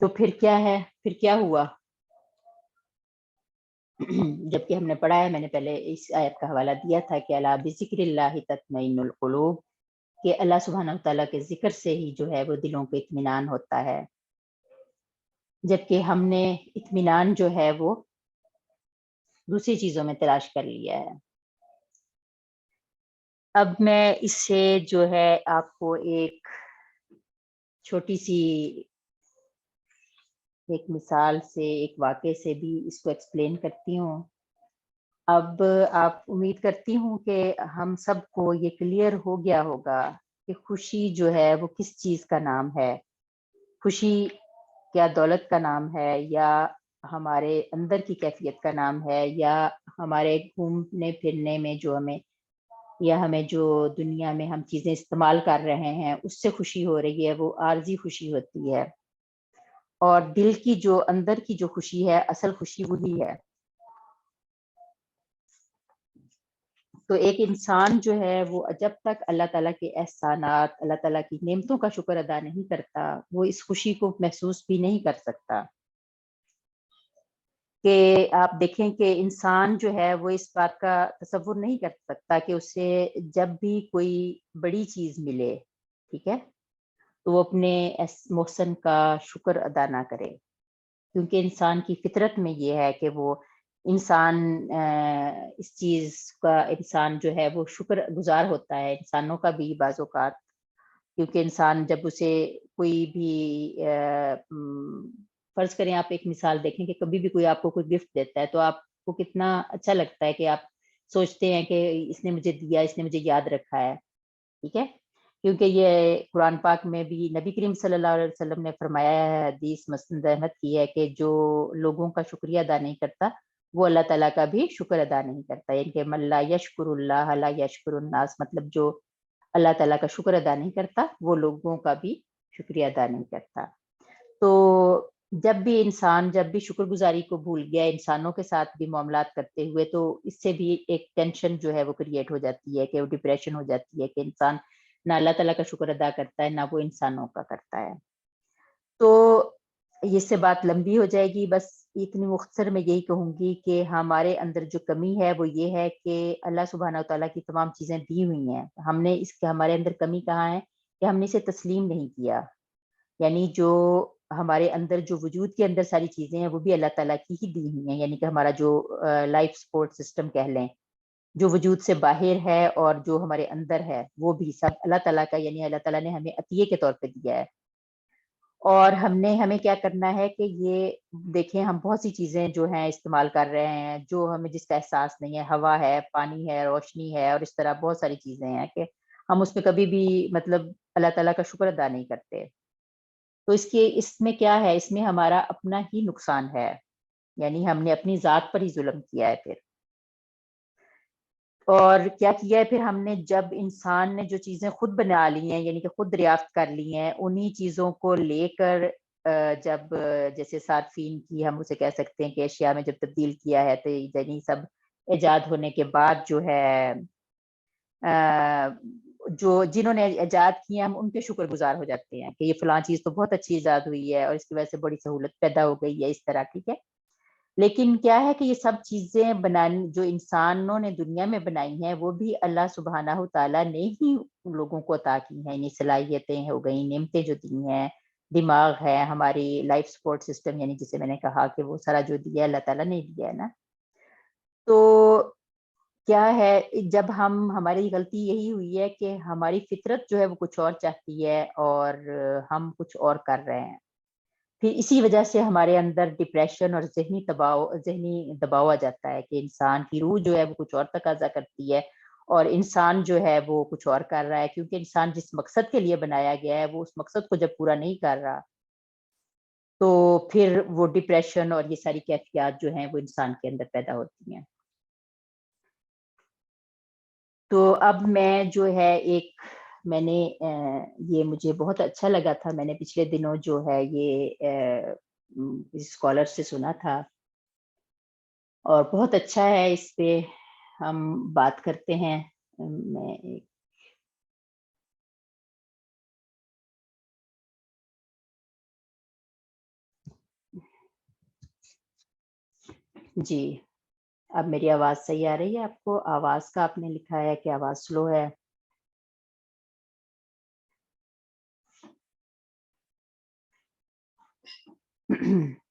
تو پھر کیا ہے، پھر کیا ہوا؟ جبکہ ہم نے پڑھا ہے، میں نے پہلے اس آیت کا حوالہ دیا تھا کہ الا بذکر اللہ تطمئن القلوب، کہ اللہ سبحانہ تعالیٰ کے ذکر سے ہی جو ہے وہ دلوں کو اطمینان ہوتا ہے، جبکہ ہم نے اطمینان جو ہے وہ دوسری چیزوں میں تلاش کر لیا ہے۔ اب میں اس سے جو ہے آپ کو ایک چھوٹی سی ایک مثال سے، ایک واقعے سے بھی اس کو ایکسپلین کرتی ہوں۔ اب آپ امید کرتی ہوں کہ ہم سب کو یہ کلیئر ہو گیا ہوگا کہ خوشی جو ہے وہ کس چیز کا نام ہے۔ خوشی کیا دولت کا نام ہے، یا ہمارے اندر کی کیفیت کا نام ہے، یا ہمارے گھومنے پھرنے میں جو ہمیں جو دنیا میں ہم چیزیں استعمال کر رہے ہیں اس سے خوشی ہو رہی ہے، وہ عارضی خوشی ہوتی ہے، اور دل کی جو اندر کی جو خوشی ہے، اصل خوشی وہی ہے۔ تو ایک انسان جو ہے وہ جب تک اللہ تعالیٰ کے احسانات، اللہ تعالیٰ کی نعمتوں کا شکر ادا نہیں کرتا، وہ اس خوشی کو محسوس بھی نہیں کر سکتا۔ کہ آپ دیکھیں کہ انسان جو ہے وہ اس بات کا تصور نہیں کر سکتا کہ اسے جب بھی کوئی بڑی چیز ملے، ٹھیک ہے، تو وہ اپنے محسن کا شکر ادا نہ کرے، کیونکہ انسان کی فطرت میں یہ ہے کہ وہ انسان اس چیز کا انسان جو ہے وہ شکر گزار ہوتا ہے، انسانوں کا بھی بعض اوقات، کیونکہ انسان جب اسے کوئی بھی فرض کریں، آپ ایک مثال دیکھیں کہ کبھی بھی کوئی آپ کو کوئی گفٹ دیتا ہے تو آپ کو کتنا اچھا لگتا ہے کہ آپ سوچتے ہیں کہ اس نے مجھے دیا، اس نے مجھے یاد رکھا ہے، ٹھیک ہے، کیونکہ یہ قرآن پاک میں بھی نبی کریم صلی اللہ علیہ وسلم نے فرمایا ہے، حدیث مسند احمد کی ہے، کہ جو لوگوں کا شکریہ ادا نہیں کرتا وہ اللہ تعالیٰ کا بھی شکر ادا نہیں کرتا، یعنی کہ من لا یشکر اللہ لا یشکر الناس، مطلب جو اللہ تعالیٰ کا شکر ادا نہیں کرتا وہ لوگوں کا بھی شکریہ ادا نہیں کرتا۔ تو جب بھی انسان جب بھی شکر گزاری کو بھول گیا انسانوں کے ساتھ بھی معاملات کرتے ہوئے، تو اس سے بھی ایک ٹینشن جو ہے وہ کریٹ ہو جاتی ہے، کہ وہ ڈپریشن ہو جاتی ہے، کہ انسان نہ اللہ تعالیٰ کا شکر ادا کرتا ہے نہ وہ انسانوں کا کرتا ہے۔ تو اس سے بات لمبی ہو جائے گی، بس اتنی مختصر میں یہی کہوں گی کہ ہمارے اندر جو کمی ہے وہ یہ ہے کہ اللہ سبحانہ و تعالیٰ کی تمام چیزیں دی ہوئی ہیں، ہم نے اس کے ہمارے اندر کمی کہاں ہے کہ ہم نے اسے تسلیم نہیں کیا. یعنی جو ہمارے اندر جو وجود کے اندر ساری چیزیں ہیں وہ بھی اللہ تعالیٰ کی ہی دی ہوئی ہیں. یعنی کہ ہمارا جو لائف سپورٹ سسٹم کہہ لیں، جو وجود سے باہر ہے اور جو ہمارے اندر ہے، وہ بھی سب اللہ تعالیٰ کا. یعنی اللہ تعالیٰ نے ہمیں عطیے کے طور پہ دیا ہے. اور ہمیں کیا کرنا ہے کہ یہ دیکھیں، ہم بہت سی چیزیں جو ہیں استعمال کر رہے ہیں جو ہمیں جس کا احساس نہیں ہے. ہوا ہے، پانی ہے، روشنی ہے، اور اس طرح بہت ساری چیزیں ہیں کہ ہم اس میں کبھی بھی مطلب اللہ تعالیٰ کا شکر ادا نہیں کرتے. تو اس میں کیا ہے، اس میں ہمارا اپنا ہی نقصان ہے. یعنی ہم نے اپنی ذات پر ہی ظلم کیا ہے پھر. اور کیا کیا ہے پھر ہم نے، جب انسان نے جو چیزیں خود بنا لی ہیں، یعنی کہ خود دریافت کر لی ہیں، انہی چیزوں کو لے کر جب جیسے صارفین کی ہم اسے کہہ سکتے ہیں کہ اشیاء میں جب تبدیل کیا ہے، تو یعنی سب ایجاد ہونے کے بعد جو ہے جو جنہوں نے ایجاد کیا ہم ان کے شکر گزار ہو جاتے ہیں کہ یہ فلاں چیز تو بہت اچھی ایجاد ہوئی ہے اور اس کی وجہ سے بڑی سہولت پیدا ہو گئی ہے، اس طرح. ٹھیک ہے، لیکن کیا ہے کہ یہ سب چیزیں بنانے جو انسانوں نے دنیا میں بنائی ہیں وہ بھی اللہ سبحانہ تعالیٰ نے ہی لوگوں کو عطا کی ہیں. یعنی صلاحیتیں ہو گئیں، نعمتیں جو دی ہیں، دماغ ہے، ہماری لائف سپورٹ سسٹم، یعنی جسے میں نے کہا کہ وہ سارا جو دیا اللہ تعالیٰ نے دیا ہے نا. تو کیا ہے، جب ہماری غلطی یہی ہوئی ہے کہ ہماری فطرت جو ہے وہ کچھ اور چاہتی ہے اور ہم کچھ اور کر رہے ہیں. پھر اسی وجہ سے ہمارے اندر ڈپریشن اور ذہنی دباؤ آ جاتا ہے کہ انسان کی روح جو ہے وہ کچھ اور تقاضا کرتی ہے اور انسان جو ہے وہ کچھ اور کر رہا ہے. کیونکہ انسان جس مقصد کے لیے بنایا گیا ہے وہ اس مقصد کو جب پورا نہیں کر رہا تو پھر وہ ڈپریشن اور یہ ساری کیفیات جو ہیں وہ انسان کے اندر پیدا ہوتی ہیں. تو اب میں جو ہے میں نے یہ مجھے بہت اچھا لگا تھا، میں نے پچھلے دنوں جو ہے یہ اسکالر سے سنا تھا اور بہت اچھا ہے، اس پہ ہم بات کرتے ہیں. میں جی، اب میری آواز صحیح آ رہی ہے آپ کو؟ آواز کا آپ نے لکھا ہے کہ آواز سلو ہے.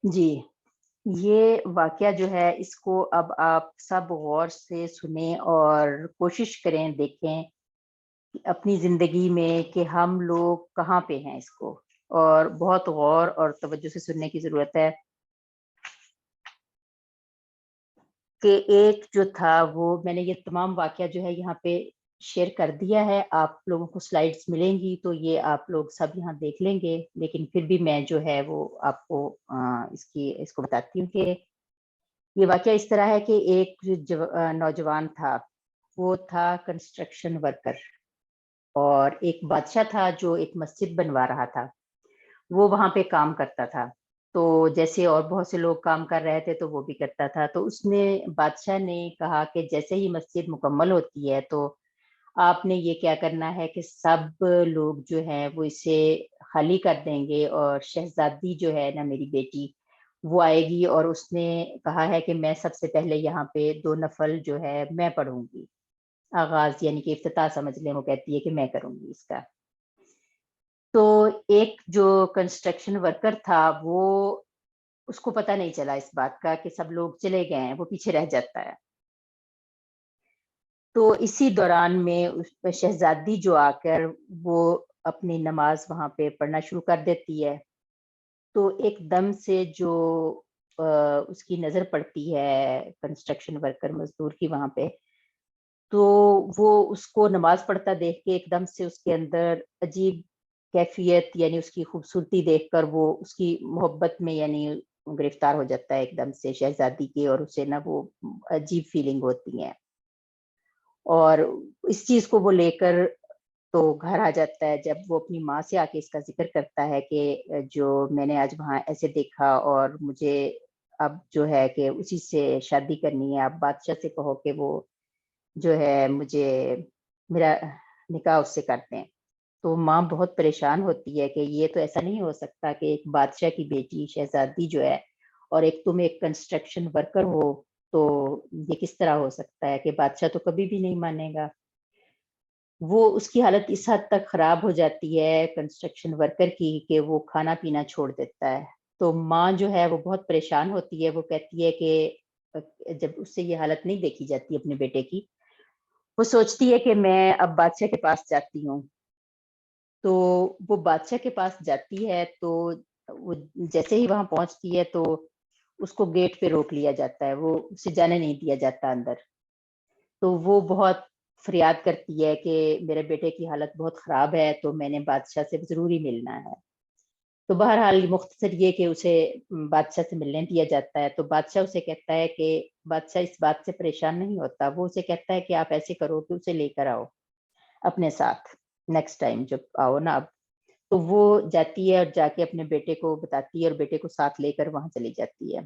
جی، یہ واقعہ جو ہے اس کو اب آپ سب غور سے سنیں اور کوشش کریں، دیکھیں اپنی زندگی میں کہ ہم لوگ کہاں پہ ہیں. اس کو اور بہت غور اور توجہ سے سننے کی ضرورت ہے. کہ ایک جو تھا وہ میں نے یہ تمام واقعہ جو ہے یہاں پہ شیئر کر دیا ہے، آپ لوگوں کو سلائیڈز ملیں گی تو یہ آپ لوگ سب یہاں دیکھ لیں گے. لیکن پھر بھی میں جو ہے وہ آپ کو اس کو بتاتی ہوں کہ یہ واقعہ اس طرح ہے کہ ایک نوجوان تھا، وہ تھا کنسٹرکشن ورکر، اور ایک بادشاہ تھا جو ایک مسجد بنوا رہا تھا. وہ وہاں پہ کام کرتا تھا، تو جیسے اور بہت سے لوگ کام کر رہے تھے تو وہ بھی کرتا تھا. تو اس نے بادشاہ نے کہا کہ جیسے ہی مسجد مکمل ہوتی ہے تو آپ نے یہ کیا کرنا ہے کہ سب لوگ جو ہیں وہ اسے خالی کر دیں گے، اور شہزادی جو ہے نا میری بیٹی وہ آئے گی، اور اس نے کہا ہے کہ میں سب سے پہلے یہاں پہ 2 نفل جو ہے میں پڑھوں گی. آغاز یعنی کہ افتتاح سمجھ لیں، وہ کہتی ہے کہ میں کروں گی اس کا. تو ایک جو کنسٹرکشن ورکر تھا وہ اس کو پتہ نہیں چلا اس بات کا کہ سب لوگ چلے گئے ہیں، وہ پیچھے رہ جاتا ہے. تو اسی دوران میں اس شہزادی جو آ کر وہ اپنی نماز وہاں پہ پڑھنا شروع کر دیتی ہے. تو ایک دم سے جو اس کی نظر پڑتی ہے کنسٹرکشن ورکر مزدور کی وہاں پہ، تو وہ اس کو نماز پڑھتا دیکھ کے ایک دم سے اس کے اندر عجیب کیفیت، یعنی اس کی خوبصورتی دیکھ کر وہ اس کی محبت میں یعنی گرفتار ہو جاتا ہے ایک دم سے شہزادی کے، اور اسے نا وہ عجیب فیلنگ ہوتی ہیں. اور اس چیز کو وہ لے کر تو گھر آ جاتا ہے. جب وہ اپنی ماں سے آ کے اس کا ذکر کرتا ہے کہ جو میں نے آج وہاں ایسے دیکھا اور مجھے اب جو ہے کہ اسی سے شادی کرنی ہے، آپ بادشاہ سے کہو کہ وہ جو ہے مجھے میرا نکاح اس سے کرتے ہیں. تو ماں بہت پریشان ہوتی ہے کہ یہ تو ایسا نہیں ہو سکتا کہ ایک بادشاہ کی بیٹی شہزادی جو ہے اور ایک تم ایک کنسٹرکشن ورکر ہو، تو یہ کس طرح ہو سکتا ہے کہ بادشاہ تو کبھی بھی نہیں مانے گا. وہ اس کی حالت اس حد تک خراب ہو جاتی ہے کنسٹرکشن ورکر کی کہ وہ کھانا پینا چھوڑ دیتا ہے. تو ماں جو ہے وہ بہت پریشان ہوتی ہے، وہ کہتی ہے کہ جب اس سے یہ حالت نہیں دیکھی جاتی اپنے بیٹے کی، وہ سوچتی ہے کہ میں اب بادشاہ کے پاس جاتی ہوں. تو وہ بادشاہ کے پاس جاتی ہے، تو وہ جیسے ہی وہاں پہنچتی ہے تو اس کو گیٹ پہ روک لیا جاتا ہے، وہ اسے جانے نہیں دیا جاتا اندر. تو وہ بہت فریاد کرتی ہے کہ میرے بیٹے کی حالت بہت خراب ہے، تو میں نے بادشاہ سے ضروری ملنا ہے. تو بہرحال مختصر یہ کہ اسے بادشاہ سے ملنے دیا جاتا ہے. تو بادشاہ اسے کہتا ہے کہ بادشاہ اس بات سے پریشان نہیں ہوتا، وہ اسے کہتا ہے کہ آپ ایسے کرو کہ اسے لے کر آؤ اپنے ساتھ نیکسٹ ٹائم جب آؤ نا اب. تو وہ جاتی ہے اور جا کے اپنے بیٹے کو بتاتی ہے اور بیٹے کو ساتھ لے کر وہاں چلی جاتی ہے.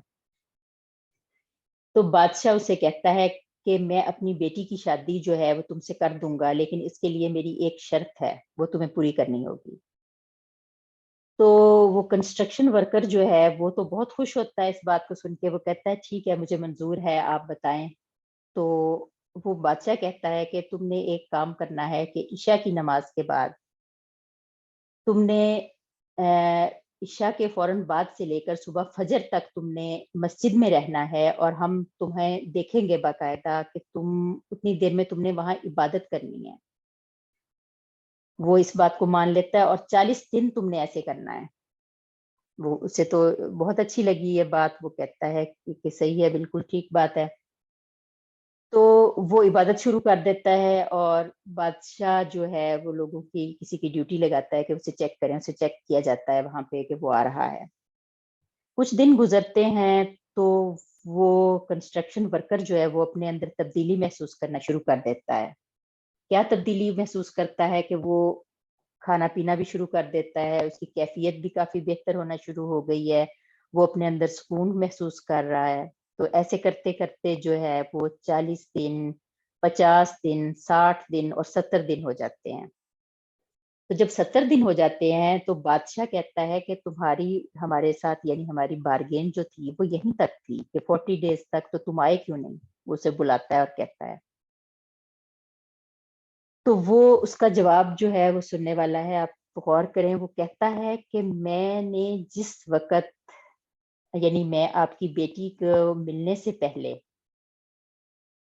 تو بادشاہ اسے کہتا ہے کہ میں اپنی بیٹی کی شادی جو ہے وہ تم سے کر دوں گا، لیکن اس کے لیے میری ایک شرط ہے، وہ تمہیں پوری کرنی ہوگی. تو وہ کنسٹرکشن ورکر جو ہے وہ تو بہت خوش ہوتا ہے اس بات کو سن کے، وہ کہتا ہے ٹھیک ہے مجھے منظور ہے، آپ بتائیں. تو وہ بادشاہ کہتا ہے کہ تم نے ایک کام کرنا ہے کہ عشاء کی نماز کے بعد تم نے عشاء کے فوراً بعد سے لے کر صبح فجر تک تم نے مسجد میں رہنا ہے، اور ہم تمہیں دیکھیں گے باقاعدہ کہ تم اتنی دیر میں تم نے وہاں عبادت کرنی ہے. وہ اس بات کو مان لیتا ہے اور 40 دن تم نے ایسے کرنا ہے. وہ اسے تو بہت اچھی لگی یہ بات، وہ کہتا ہے کہ صحیح ہے، بالکل ٹھیک بات ہے. تو وہ عبادت شروع کر دیتا ہے، اور بادشاہ جو ہے وہ لوگوں کی کسی کی ڈیوٹی لگاتا ہے کہ اسے چیک کریں، اسے چیک کیا جاتا ہے وہاں پہ کہ وہ آ رہا ہے. کچھ دن گزرتے ہیں تو وہ کنسٹرکشن ورکر جو ہے وہ اپنے اندر تبدیلی محسوس کرنا شروع کر دیتا ہے. کیا تبدیلی محسوس کرتا ہے کہ وہ کھانا پینا بھی شروع کر دیتا ہے، اس کی کیفیت بھی کافی بہتر ہونا شروع ہو گئی ہے، وہ اپنے اندر سکون محسوس کر رہا ہے. تو ایسے کرتے کرتے جو ہے وہ 40 دن 50 دن 60 دن اور 70 دن ہو جاتے ہیں. تو جب 70 دن ہو جاتے ہیں تو بادشاہ کہتا ہے کہ تمہاری ہمارے ساتھ یعنی ہماری بارگین جو تھی وہ یہیں تک تھی کہ 40 ڈیز تک تو تم آئے کیوں نہیں. وہ اسے بلاتا ہے اور کہتا ہے. تو وہ اس کا جواب جو ہے وہ سننے والا ہے، آپ غور کریں. وہ کہتا ہے کہ میں نے جس وقت یعنی میں آپ کی بیٹی کو ملنے سے پہلے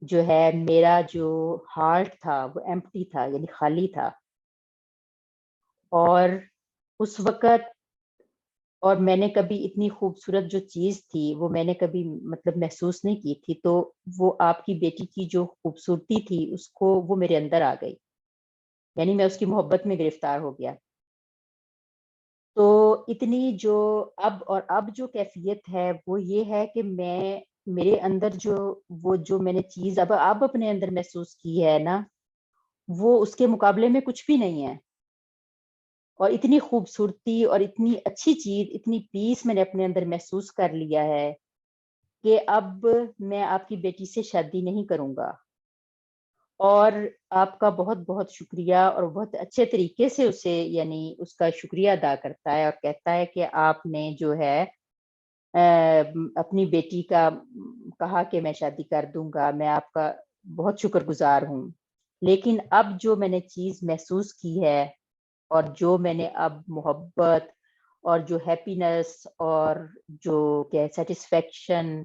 جو ہے میرا جو ہارٹ تھا وہ ایمپٹی تھا یعنی خالی تھا، اور اس وقت اور میں نے کبھی اتنی خوبصورت جو چیز تھی وہ میں نے کبھی مطلب محسوس نہیں کی تھی. تو وہ آپ کی بیٹی کی جو خوبصورتی تھی اس کو وہ میرے اندر آ گئی، یعنی میں اس کی محبت میں گرفتار ہو گیا. تو اتنی جو اب جو کیفیت ہے وہ یہ ہے کہ میرے اندر جو میں نے چیز اب اپنے اندر محسوس کی ہے نا، وہ اس کے مقابلے میں کچھ بھی نہیں ہے. اور اتنی خوبصورتی اور اتنی اچھی چیز، اتنی پیس میں نے اپنے اندر محسوس کر لیا ہے کہ اب میں آپ کی بیٹی سے شادی نہیں کروں گا. اور آپ کا بہت بہت شکریہ، اور بہت اچھے طریقے سے اسے یعنی اس کا شکریہ ادا کرتا ہے اور کہتا ہے کہ آپ نے جو ہے اپنی بیٹی کا کہا کہ میں شادی کر دوں گا، میں آپ کا بہت شکر گزار ہوں. لیکن اب جو میں نے چیز محسوس کی ہے اور جو میں نے اب محبت اور جو ہیپینس اور جو کیا سیٹسفیکشن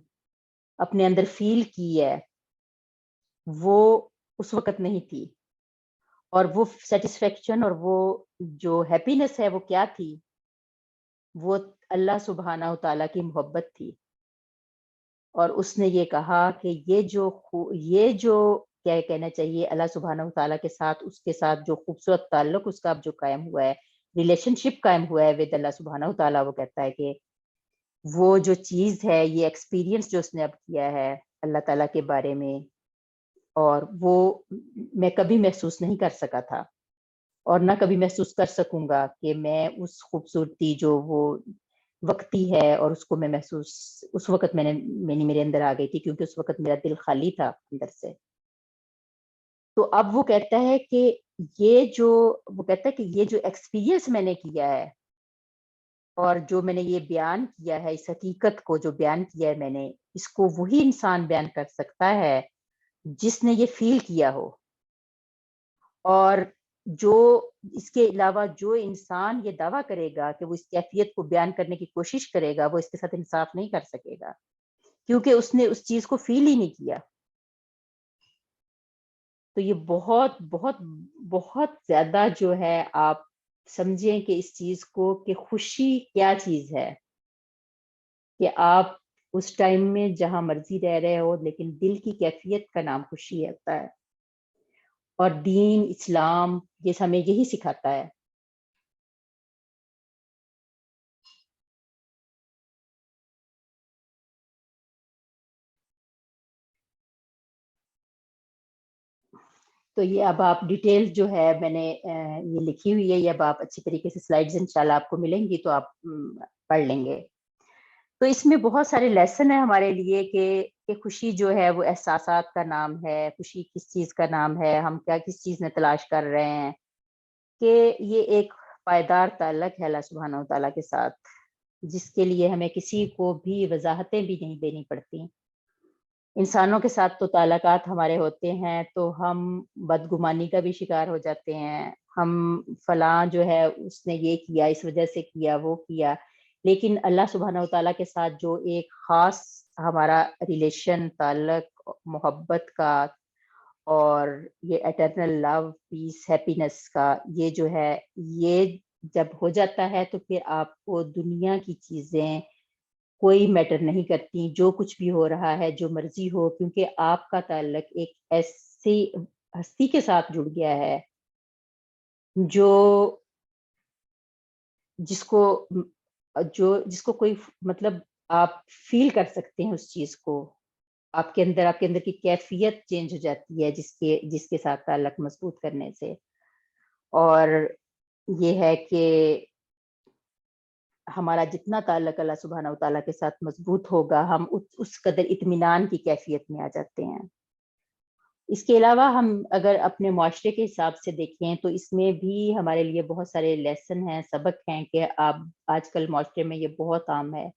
اپنے اندر فیل کی ہے وہ اس وقت نہیں تھی. اور وہ سیٹسفیکشن اور وہ جو ہیپینس ہے وہ کیا تھی؟ وہ اللہ سبحانہ و تعالیٰ کی محبت تھی. اور اس نے یہ کہا کہ یہ جو کیا کہنا چاہیے اللہ سبحانہ و تعالیٰ کے ساتھ، اس کے ساتھ جو خوبصورت تعلق اس کا اب جو قائم ہوا ہے، ریلیشن شپ قائم ہوا ہے ود اللہ سبحانہ و تعالیٰ، وہ کہتا ہے کہ وہ جو چیز ہے، یہ ایکسپیرینس جو اس نے اب کیا ہے اللہ تعالیٰ کے بارے میں، اور وہ میں کبھی محسوس نہیں کر سکا تھا اور نہ کبھی محسوس کر سکوں گا کہ میں اس خوبصورتی جو وہ وقتی ہے اور اس کو میں محسوس اس وقت میرے اندر آ گئی تھی، کیونکہ اس وقت میرا دل خالی تھا اندر سے. تو اب وہ کہتا ہے کہ یہ جو ایکسپیرینس میں نے کیا ہے اور جو میں نے یہ بیان کیا ہے، اس حقیقت کو جو بیان کیا ہے میں نے، اس کو وہی انسان بیان کر سکتا ہے جس نے یہ فیل کیا ہو. اور جو اس کے علاوہ جو انسان یہ دعویٰ کرے گا کہ وہ اس کیفیت کو بیان کرنے کی کوشش کرے گا، وہ اس کے ساتھ انصاف نہیں کر سکے گا، کیونکہ اس نے اس چیز کو فیل ہی نہیں کیا. تو یہ بہت بہت بہت زیادہ جو ہے آپ سمجھیں کہ اس چیز کو کہ خوشی کیا چیز ہے، کہ آپ اس ٹائم میں جہاں مرضی رہ رہے ہو لیکن دل کی کیفیت کا نام خوشی ہوتا ہے. اور دین اسلام یہ ہمیں یہی سکھاتا ہے. تو یہ اب آپ ڈیٹیل جو ہے میں نے یہ لکھی ہوئی ہے، یہ اب آپ اچھی طریقے سے سلائیڈز انشاءاللہ آپ کو ملیں گی تو آپ پڑھ لیں گے. تو اس میں بہت سارے لیسن ہیں ہمارے لیے کہ خوشی جو ہے وہ احساسات کا نام ہے، خوشی کس چیز کا نام ہے، ہم کیا کس چیز میں تلاش کر رہے ہیں، کہ یہ ایک پائیدار تعلق ہے اللہ سبحانہ و تعالیٰ کے ساتھ، جس کے لیے ہمیں کسی کو بھی وضاحتیں بھی نہیں دینی پڑتی. انسانوں کے ساتھ تو تعلقات ہمارے ہوتے ہیں تو ہم بدگمانی کا بھی شکار ہو جاتے ہیں، ہم فلاں جو ہے اس نے یہ کیا، اس وجہ سے کیا، وہ کیا. لیکن اللہ سبحانہ و تعالیٰ کے ساتھ جو ایک خاص ہمارا ریلیشن، تعلق، محبت کا، اور یہ اٹرنل لو، پیس، ہیپینس کا، یہ جو ہے یہ جب ہو جاتا ہے تو پھر آپ کو دنیا کی چیزیں کوئی میٹر نہیں کرتی، جو کچھ بھی ہو رہا ہے، جو مرضی ہو، کیونکہ آپ کا تعلق ایک ایسی ہستی کے ساتھ جڑ گیا ہے جو جس کو کوئی مطلب آپ فیل کر سکتے ہیں اس چیز کو. آپ کے اندر کی کیفیت چینج ہو جاتی ہے جس کے ساتھ تعلق مضبوط کرنے سے. اور یہ ہے کہ ہمارا جتنا تعلق اللہ سبحانہ و تعالیٰ کے ساتھ مضبوط ہوگا، ہم اس قدر اطمینان کی کیفیت میں آ جاتے ہیں. اس کے علاوہ ہم اگر اپنے معاشرے کے حساب سے دیکھیں تو اس میں بھی ہمارے لیے بہت سارے لیسن ہیں، سبق ہیں کہ آپ آج کل معاشرے میں یہ بہت عام ہے.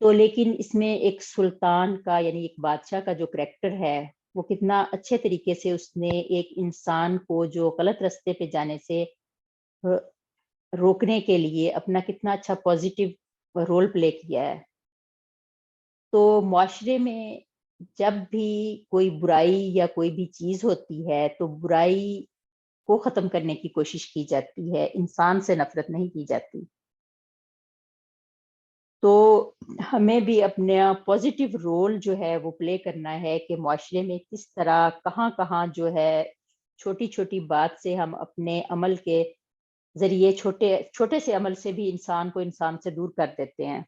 تو لیکن اس میں ایک سلطان کا، یعنی ایک بادشاہ کا جو کریکٹر ہے، وہ کتنا اچھے طریقے سے اس نے ایک انسان کو جو غلط راستے پہ جانے سے روکنے کے لیے اپنا کتنا اچھا پازیٹیو رول پلے کیا ہے. تو معاشرے میں جب بھی کوئی برائی یا کوئی بھی چیز ہوتی ہے تو برائی کو ختم کرنے کی کوشش کی جاتی ہے، انسان سے نفرت نہیں کی جاتی. تو ہمیں بھی اپنا پازیٹیو رول جو ہے وہ پلے کرنا ہے کہ معاشرے میں کس طرح کہاں کہاں جو ہے چھوٹی چھوٹی بات سے ہم اپنے عمل کے ذریعے چھوٹے سے عمل سے بھی انسان کو انسان سے دور کر دیتے ہیں.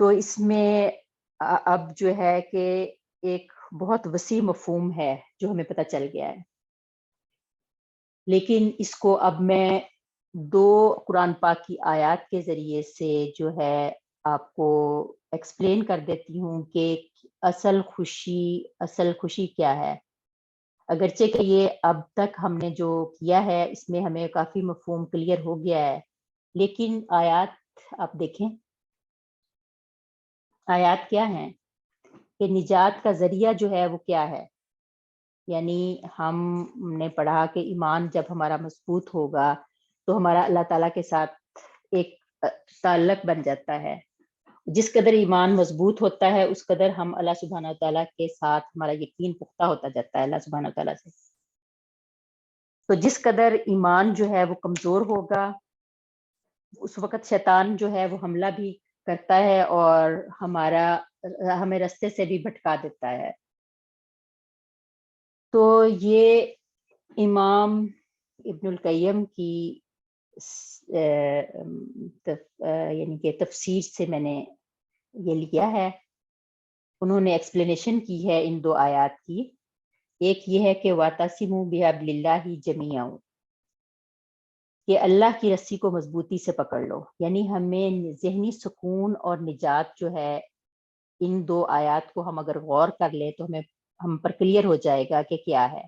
تو اس میں اب جو ہے کہ ایک بہت وسیع مفہوم ہے جو ہمیں پتہ چل گیا ہے، لیکن اس کو اب میں 2 قرآن پاک کی آیات کے ذریعے سے جو ہے آپ کو ایکسپلین کر دیتی ہوں کہ اصل خوشی کیا ہے. اگرچہ کہ یہ اب تک ہم نے جو کیا ہے اس میں ہمیں کافی مفہوم کلیئر ہو گیا ہے، لیکن آیات آپ دیکھیں، آیات کیا ہیں کہ نجات کا ذریعہ جو ہے وہ کیا ہے. یعنی ہم نے پڑھا کہ ایمان جب ہمارا مضبوط ہوگا تو ہمارا اللہ تعالیٰ کے ساتھ ایک تعلق بن جاتا ہے. جس قدر ایمان مضبوط ہوتا ہے اس قدر ہم اللہ سبحانہ تعالیٰ کے ساتھ ہمارا یقین پختہ ہوتا جاتا ہے اللہ سبحانہ تعالیٰ سے. تو جس قدر ایمان جو ہے وہ کمزور ہوگا اس وقت شیطان جو ہے وہ حملہ بھی کرتا ہے اور ہمیں رستے سے بھی بھٹکا دیتا ہے. تو یہ امام ابن القیم کی یعنی کہ تفسیر سے میں نے یہ لیا ہے. انہوں نے ایکسپلینیشن کی ہے ان 2 آیات کی. ایک یہ ہے کہ وَاعْتَصِمُوا بِحَبْلِ اللَّهِ جَمِيعًا، کہ اللہ کی رسی کو مضبوطی سے پکڑ لو. یعنی ہمیں ذہنی سکون اور نجات جو ہے ان 2 آیات کو ہم اگر غور کر لیں تو ہم پر کلیئر ہو جائے گا کہ کیا ہے.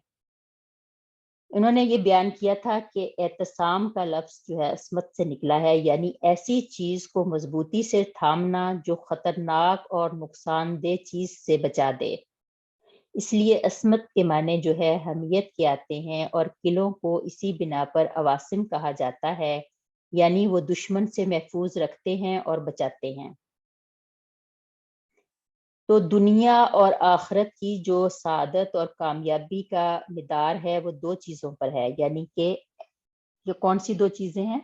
انہوں نے یہ بیان کیا تھا کہ اعتصام کا لفظ جو ہے عصمت سے نکلا ہے، یعنی ایسی چیز کو مضبوطی سے تھامنا جو خطرناک اور نقصان دہ چیز سے بچا دے۔ اس لیے عصمت کے معنی جو ہے حمیت کے آتے ہیں، اور قلعوں کو اسی بنا پر عواصم کہا جاتا ہے، یعنی وہ دشمن سے محفوظ رکھتے ہیں اور بچاتے ہیں۔ تو دنیا اور آخرت کی جو سعادت اور کامیابی کا مدار ہے وہ دو چیزوں پر ہے، یعنی کہ جو کون سی دو چیزیں ہیں؟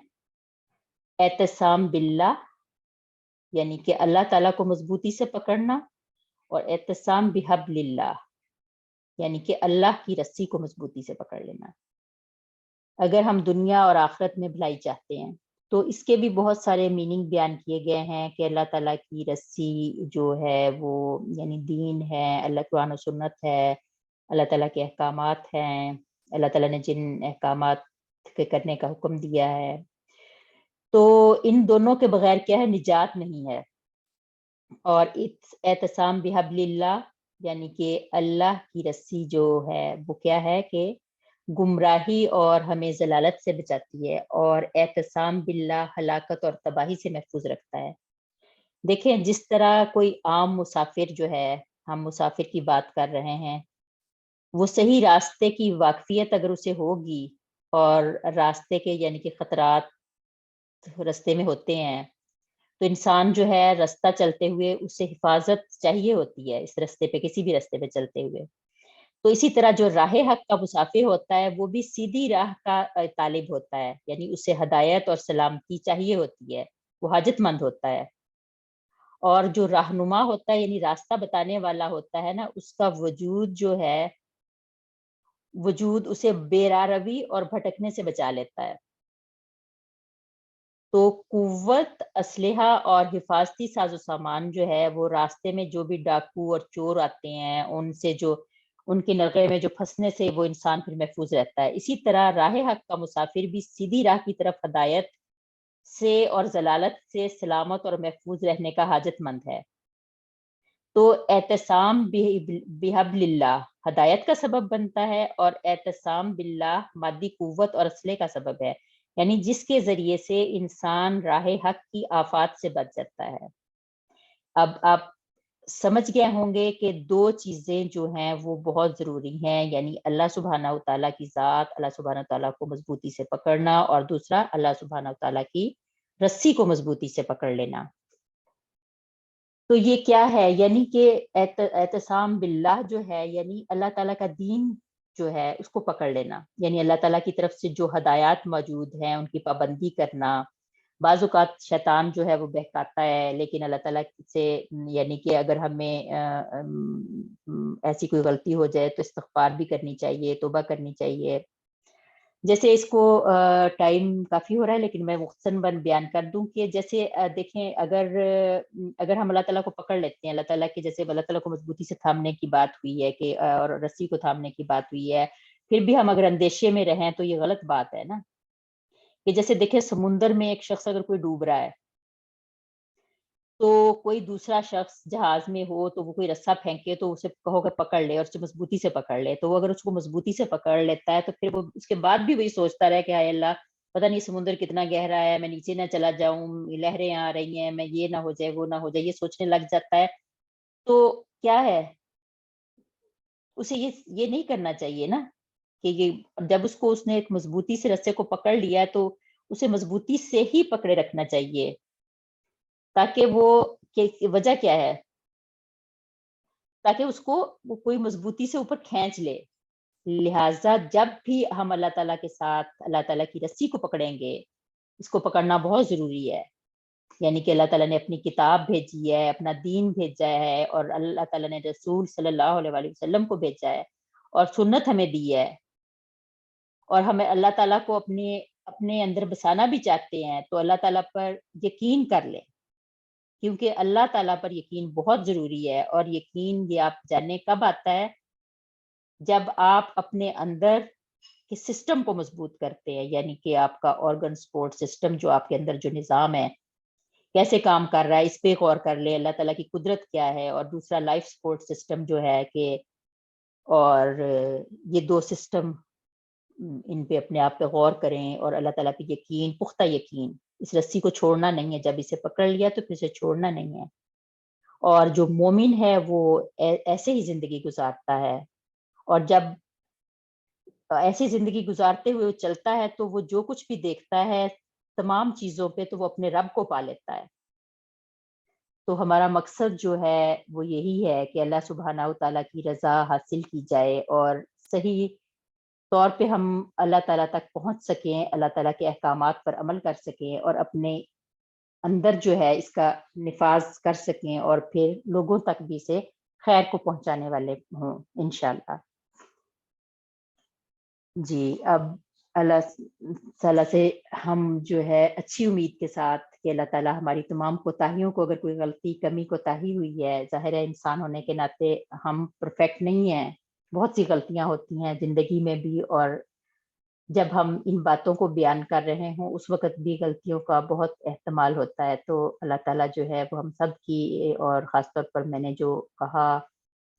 اعتصام باللہ، یعنی کہ اللہ تعالیٰ کو مضبوطی سے پکڑنا، اور اعتصام بحبل اللہ، یعنی کہ اللہ کی رسی کو مضبوطی سے پکڑ لینا، اگر ہم دنیا اور آخرت میں بھلائی چاہتے ہیں۔ تو اس کے بھی بہت سارے میننگ بیان کیے گئے ہیں کہ اللہ تعالیٰ کی رسی جو ہے وہ یعنی دین ہے، اللہ قرآن و سنت ہے، اللہ تعالیٰ کے احکامات ہیں، اللہ تعالیٰ نے جن احکامات کے کرنے کا حکم دیا ہے، تو ان دونوں کے بغیر کیا ہے، نجات نہیں ہے۔ اور اعتصام بحبل اللہ، یعنی کہ اللہ کی رسی جو ہے وہ کیا ہے کہ گمراہی اور ہمیں ضلالت سے بچاتی ہے، اور اعتصام باللہ ہلاکت اور تباہی سے محفوظ رکھتا ہے۔ دیکھیں جس طرح کوئی عام مسافر جو ہے، ہم مسافر کی بات کر رہے ہیں، وہ صحیح راستے کی واقفیت اگر اسے ہوگی اور راستے کے یعنی کہ خطرات راستے میں ہوتے ہیں، تو انسان جو ہے راستہ چلتے ہوئے اسے حفاظت چاہیے ہوتی ہے اس راستے پہ، کسی بھی راستے پہ چلتے ہوئے۔ تو اسی طرح جو راہ حق کا مسافر ہوتا ہے وہ بھی سیدھی راہ کا طالب ہوتا ہے، یعنی اسے ہدایت اور سلامتی چاہیے ہوتی ہے، وہ حاجت مند ہوتا ہے۔ اور جو رہنما ہوتا ہے یعنی راستہ بتانے والا ہوتا ہے نا، اس کا وجود جو ہے، وجود اسے بے راہ روی اور بھٹکنے سے بچا لیتا ہے۔ تو قوت، اسلحہ اور حفاظتی ساز و سامان جو ہے وہ راستے میں جو بھی ڈاکو اور چور آتے ہیں ان سے جو ان کے نرغے میں جو پھنسنے سے وہ انسان پھر محفوظ رہتا ہے۔ اسی طرح راہ حق کا مسافر بھی سیدھی راہ کی طرف ہدایت سے اور ضلالت سے سلامت اور محفوظ رہنے کا حاجت مند ہے۔ تو اعتصام بحبل اللہ ہدایت کا سبب بنتا ہے، اور اعتصام باللہ مادی قوت اور اسلحے کا سبب ہے، یعنی جس کے ذریعے سے انسان راہ حق کی آفات سے بچ جاتا ہے۔ اب آپ سمجھ گئے ہوں گے کہ دو چیزیں جو ہیں وہ بہت ضروری ہیں، یعنی اللہ سبحانہ و تعالیٰ کی ذات، اللہ سبحانہ و تعالیٰ کو مضبوطی سے پکڑنا، اور دوسرا اللہ سبحانہ و تعالیٰ کی رسی کو مضبوطی سے پکڑ لینا۔ تو یہ کیا ہے، یعنی کہ اعتصام باللہ جو ہے یعنی اللہ تعالیٰ کا دین جو ہے اس کو پکڑ لینا، یعنی اللہ تعالیٰ کی طرف سے جو ہدایات موجود ہیں ان کی پابندی کرنا۔ بعض اوقات شیطان جو ہے وہ بہکاتا ہے، لیکن اللہ تعالیٰ سے یعنی کہ اگر ہمیں ایسی کوئی غلطی ہو جائے تو استغفار بھی کرنی چاہیے، توبہ کرنی چاہیے۔ جیسے اس کو ٹائم کافی ہو رہا ہے لیکن میں مختصراً بیان کر دوں کہ جیسے دیکھیں اگر ہم اللہ تعالیٰ کو پکڑ لیتے ہیں، اللہ تعالیٰ کے جیسے اللہ تعالیٰ کو مضبوطی سے تھامنے کی بات ہوئی ہے کہ اور رسی کو تھامنے کی بات ہوئی ہے، پھر بھی ہم اگر اندیشے میں رہیں تو یہ غلط بات ہے نا۔ کہ جیسے دیکھیں سمندر میں ایک شخص اگر کوئی ڈوب رہا ہے تو کوئی دوسرا شخص جہاز میں ہو تو وہ کوئی رسہ پھینکے تو اسے کہو کہ پکڑ لے اور اسے مضبوطی سے پکڑ لے، تو وہ اگر اس کو مضبوطی سے پکڑ لیتا ہے تو پھر وہ اس کے بعد بھی وہی سوچتا رہے کہ ہائے اللہ پتہ نہیں سمندر کتنا گہرا ہے، میں نیچے نہ چلا جاؤں، لہریں آ رہی ہیں، میں یہ نہ ہو جائے وہ نہ ہو جائے، یہ سوچنے لگ جاتا ہے۔ تو کیا ہے، اسے یہ نہیں کرنا چاہیے نا، کہ یہ جب اس نے ایک مضبوطی سے رسے کو پکڑ لیا ہے تو اسے مضبوطی سے ہی پکڑے رکھنا چاہیے، تاکہ وجہ کیا ہے، تاکہ اس کو وہ کوئی مضبوطی سے اوپر کھینچ لے۔ لہٰذا جب بھی ہم اللہ تعالیٰ کے ساتھ اللہ تعالیٰ کی رسی کو پکڑیں گے، اس کو پکڑنا بہت ضروری ہے، یعنی کہ اللہ تعالیٰ نے اپنی کتاب بھیجی ہے، اپنا دین بھیجا ہے، اور اللہ تعالیٰ نے رسول صلی اللہ علیہ وآلہ وسلم کو بھیجا ہے، اور سنت ہمیں دی ہے، اور ہمیں اللہ تعالیٰ کو اپنے اندر بسانا بھی چاہتے ہیں تو اللہ تعالیٰ پر یقین کر لیں، کیونکہ اللہ تعالیٰ پر یقین بہت ضروری ہے۔ اور یقین یہ آپ جاننے کب آتا ہے، جب آپ اپنے اندر کے سسٹم کو مضبوط کرتے ہیں، یعنی کہ آپ کا آرگن سپورٹ سسٹم جو آپ کے اندر جو نظام ہے کیسے کام کر رہا ہے، اس پہ غور کر لے، اللہ تعالیٰ کی قدرت کیا ہے، اور دوسرا لائف سپورٹ سسٹم جو ہے کہ اور یہ دو سسٹم ان پہ اپنے آپ پہ غور کریں اور اللہ تعالیٰ پہ یقین، پختہ یقین، اس رسی کو چھوڑنا نہیں ہے، جب اسے پکڑ لیا تو پھر اسے چھوڑنا نہیں ہے۔ اور جو مومن ہے وہ ایسے ہی زندگی گزارتا ہے، اور جب ایسی زندگی گزارتے ہوئے وہ چلتا ہے تو وہ جو کچھ بھی دیکھتا ہے تمام چیزوں پہ تو وہ اپنے رب کو پا لیتا ہے۔ تو ہمارا مقصد جو ہے وہ یہی ہے کہ اللہ سبحانہ و تعالیٰ کی رضا حاصل کی جائے اور صحیح طور پہ ہم اللہ تعالیٰ تک پہنچ سکیں، اللہ تعالیٰ کے احکامات پر عمل کر سکیں اور اپنے اندر جو ہے اس کا نفاذ کر سکیں اور پھر لوگوں تک بھی اسے خیر کو پہنچانے والے ہوں انشاءاللہ۔ جی، اب اللہ تعالیٰ سے ہم جو ہے اچھی امید کے ساتھ کہ اللہ تعالیٰ ہماری تمام کوتاہیوں کو، اگر کوئی غلطی کمی کوتاہی ہوئی ہے، ظاہر ہے انسان ہونے کے ناطے ہم پرفیکٹ نہیں ہیں، بہت سی غلطیاں ہوتی ہیں زندگی میں بھی، اور جب ہم ان باتوں کو بیان کر رہے ہوں اس وقت بھی غلطیوں کا بہت احتمال ہوتا ہے، تو اللہ تعالیٰ جو ہے وہ ہم سب کی، اور خاص طور پر میں نے جو کہا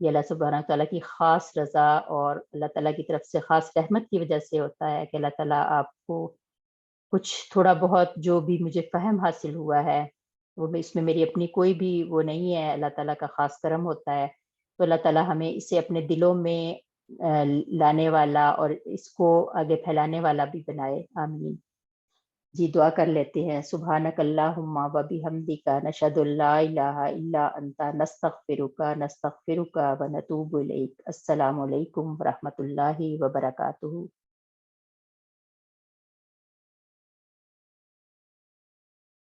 یہ اللہ سبحانہ تعالیٰ کی خاص رضا اور اللہ تعالیٰ کی طرف سے خاص رحمت کی وجہ سے ہوتا ہے کہ اللہ تعالیٰ آپ کو کچھ تھوڑا بہت جو بھی مجھے فہم حاصل ہوا ہے وہ اس میں میری اپنی کوئی بھی وہ نہیں ہے، اللہ تعالیٰ کا خاص کرم ہوتا ہے، تو اللہ تعالیٰ ہمیں اسے اپنے دلوں میں لانے والا اور اس کو آگے پھیلانے والا بھی بنائے، آمین۔ جی دعا کر لیتے ہیں۔ سبحانک اللہم و بحمدک نشہد ان لا الہ الا انت نستغفرک و نتوب الیک۔ السلام علیکم ورحمۃ اللہ وبرکاتہ۔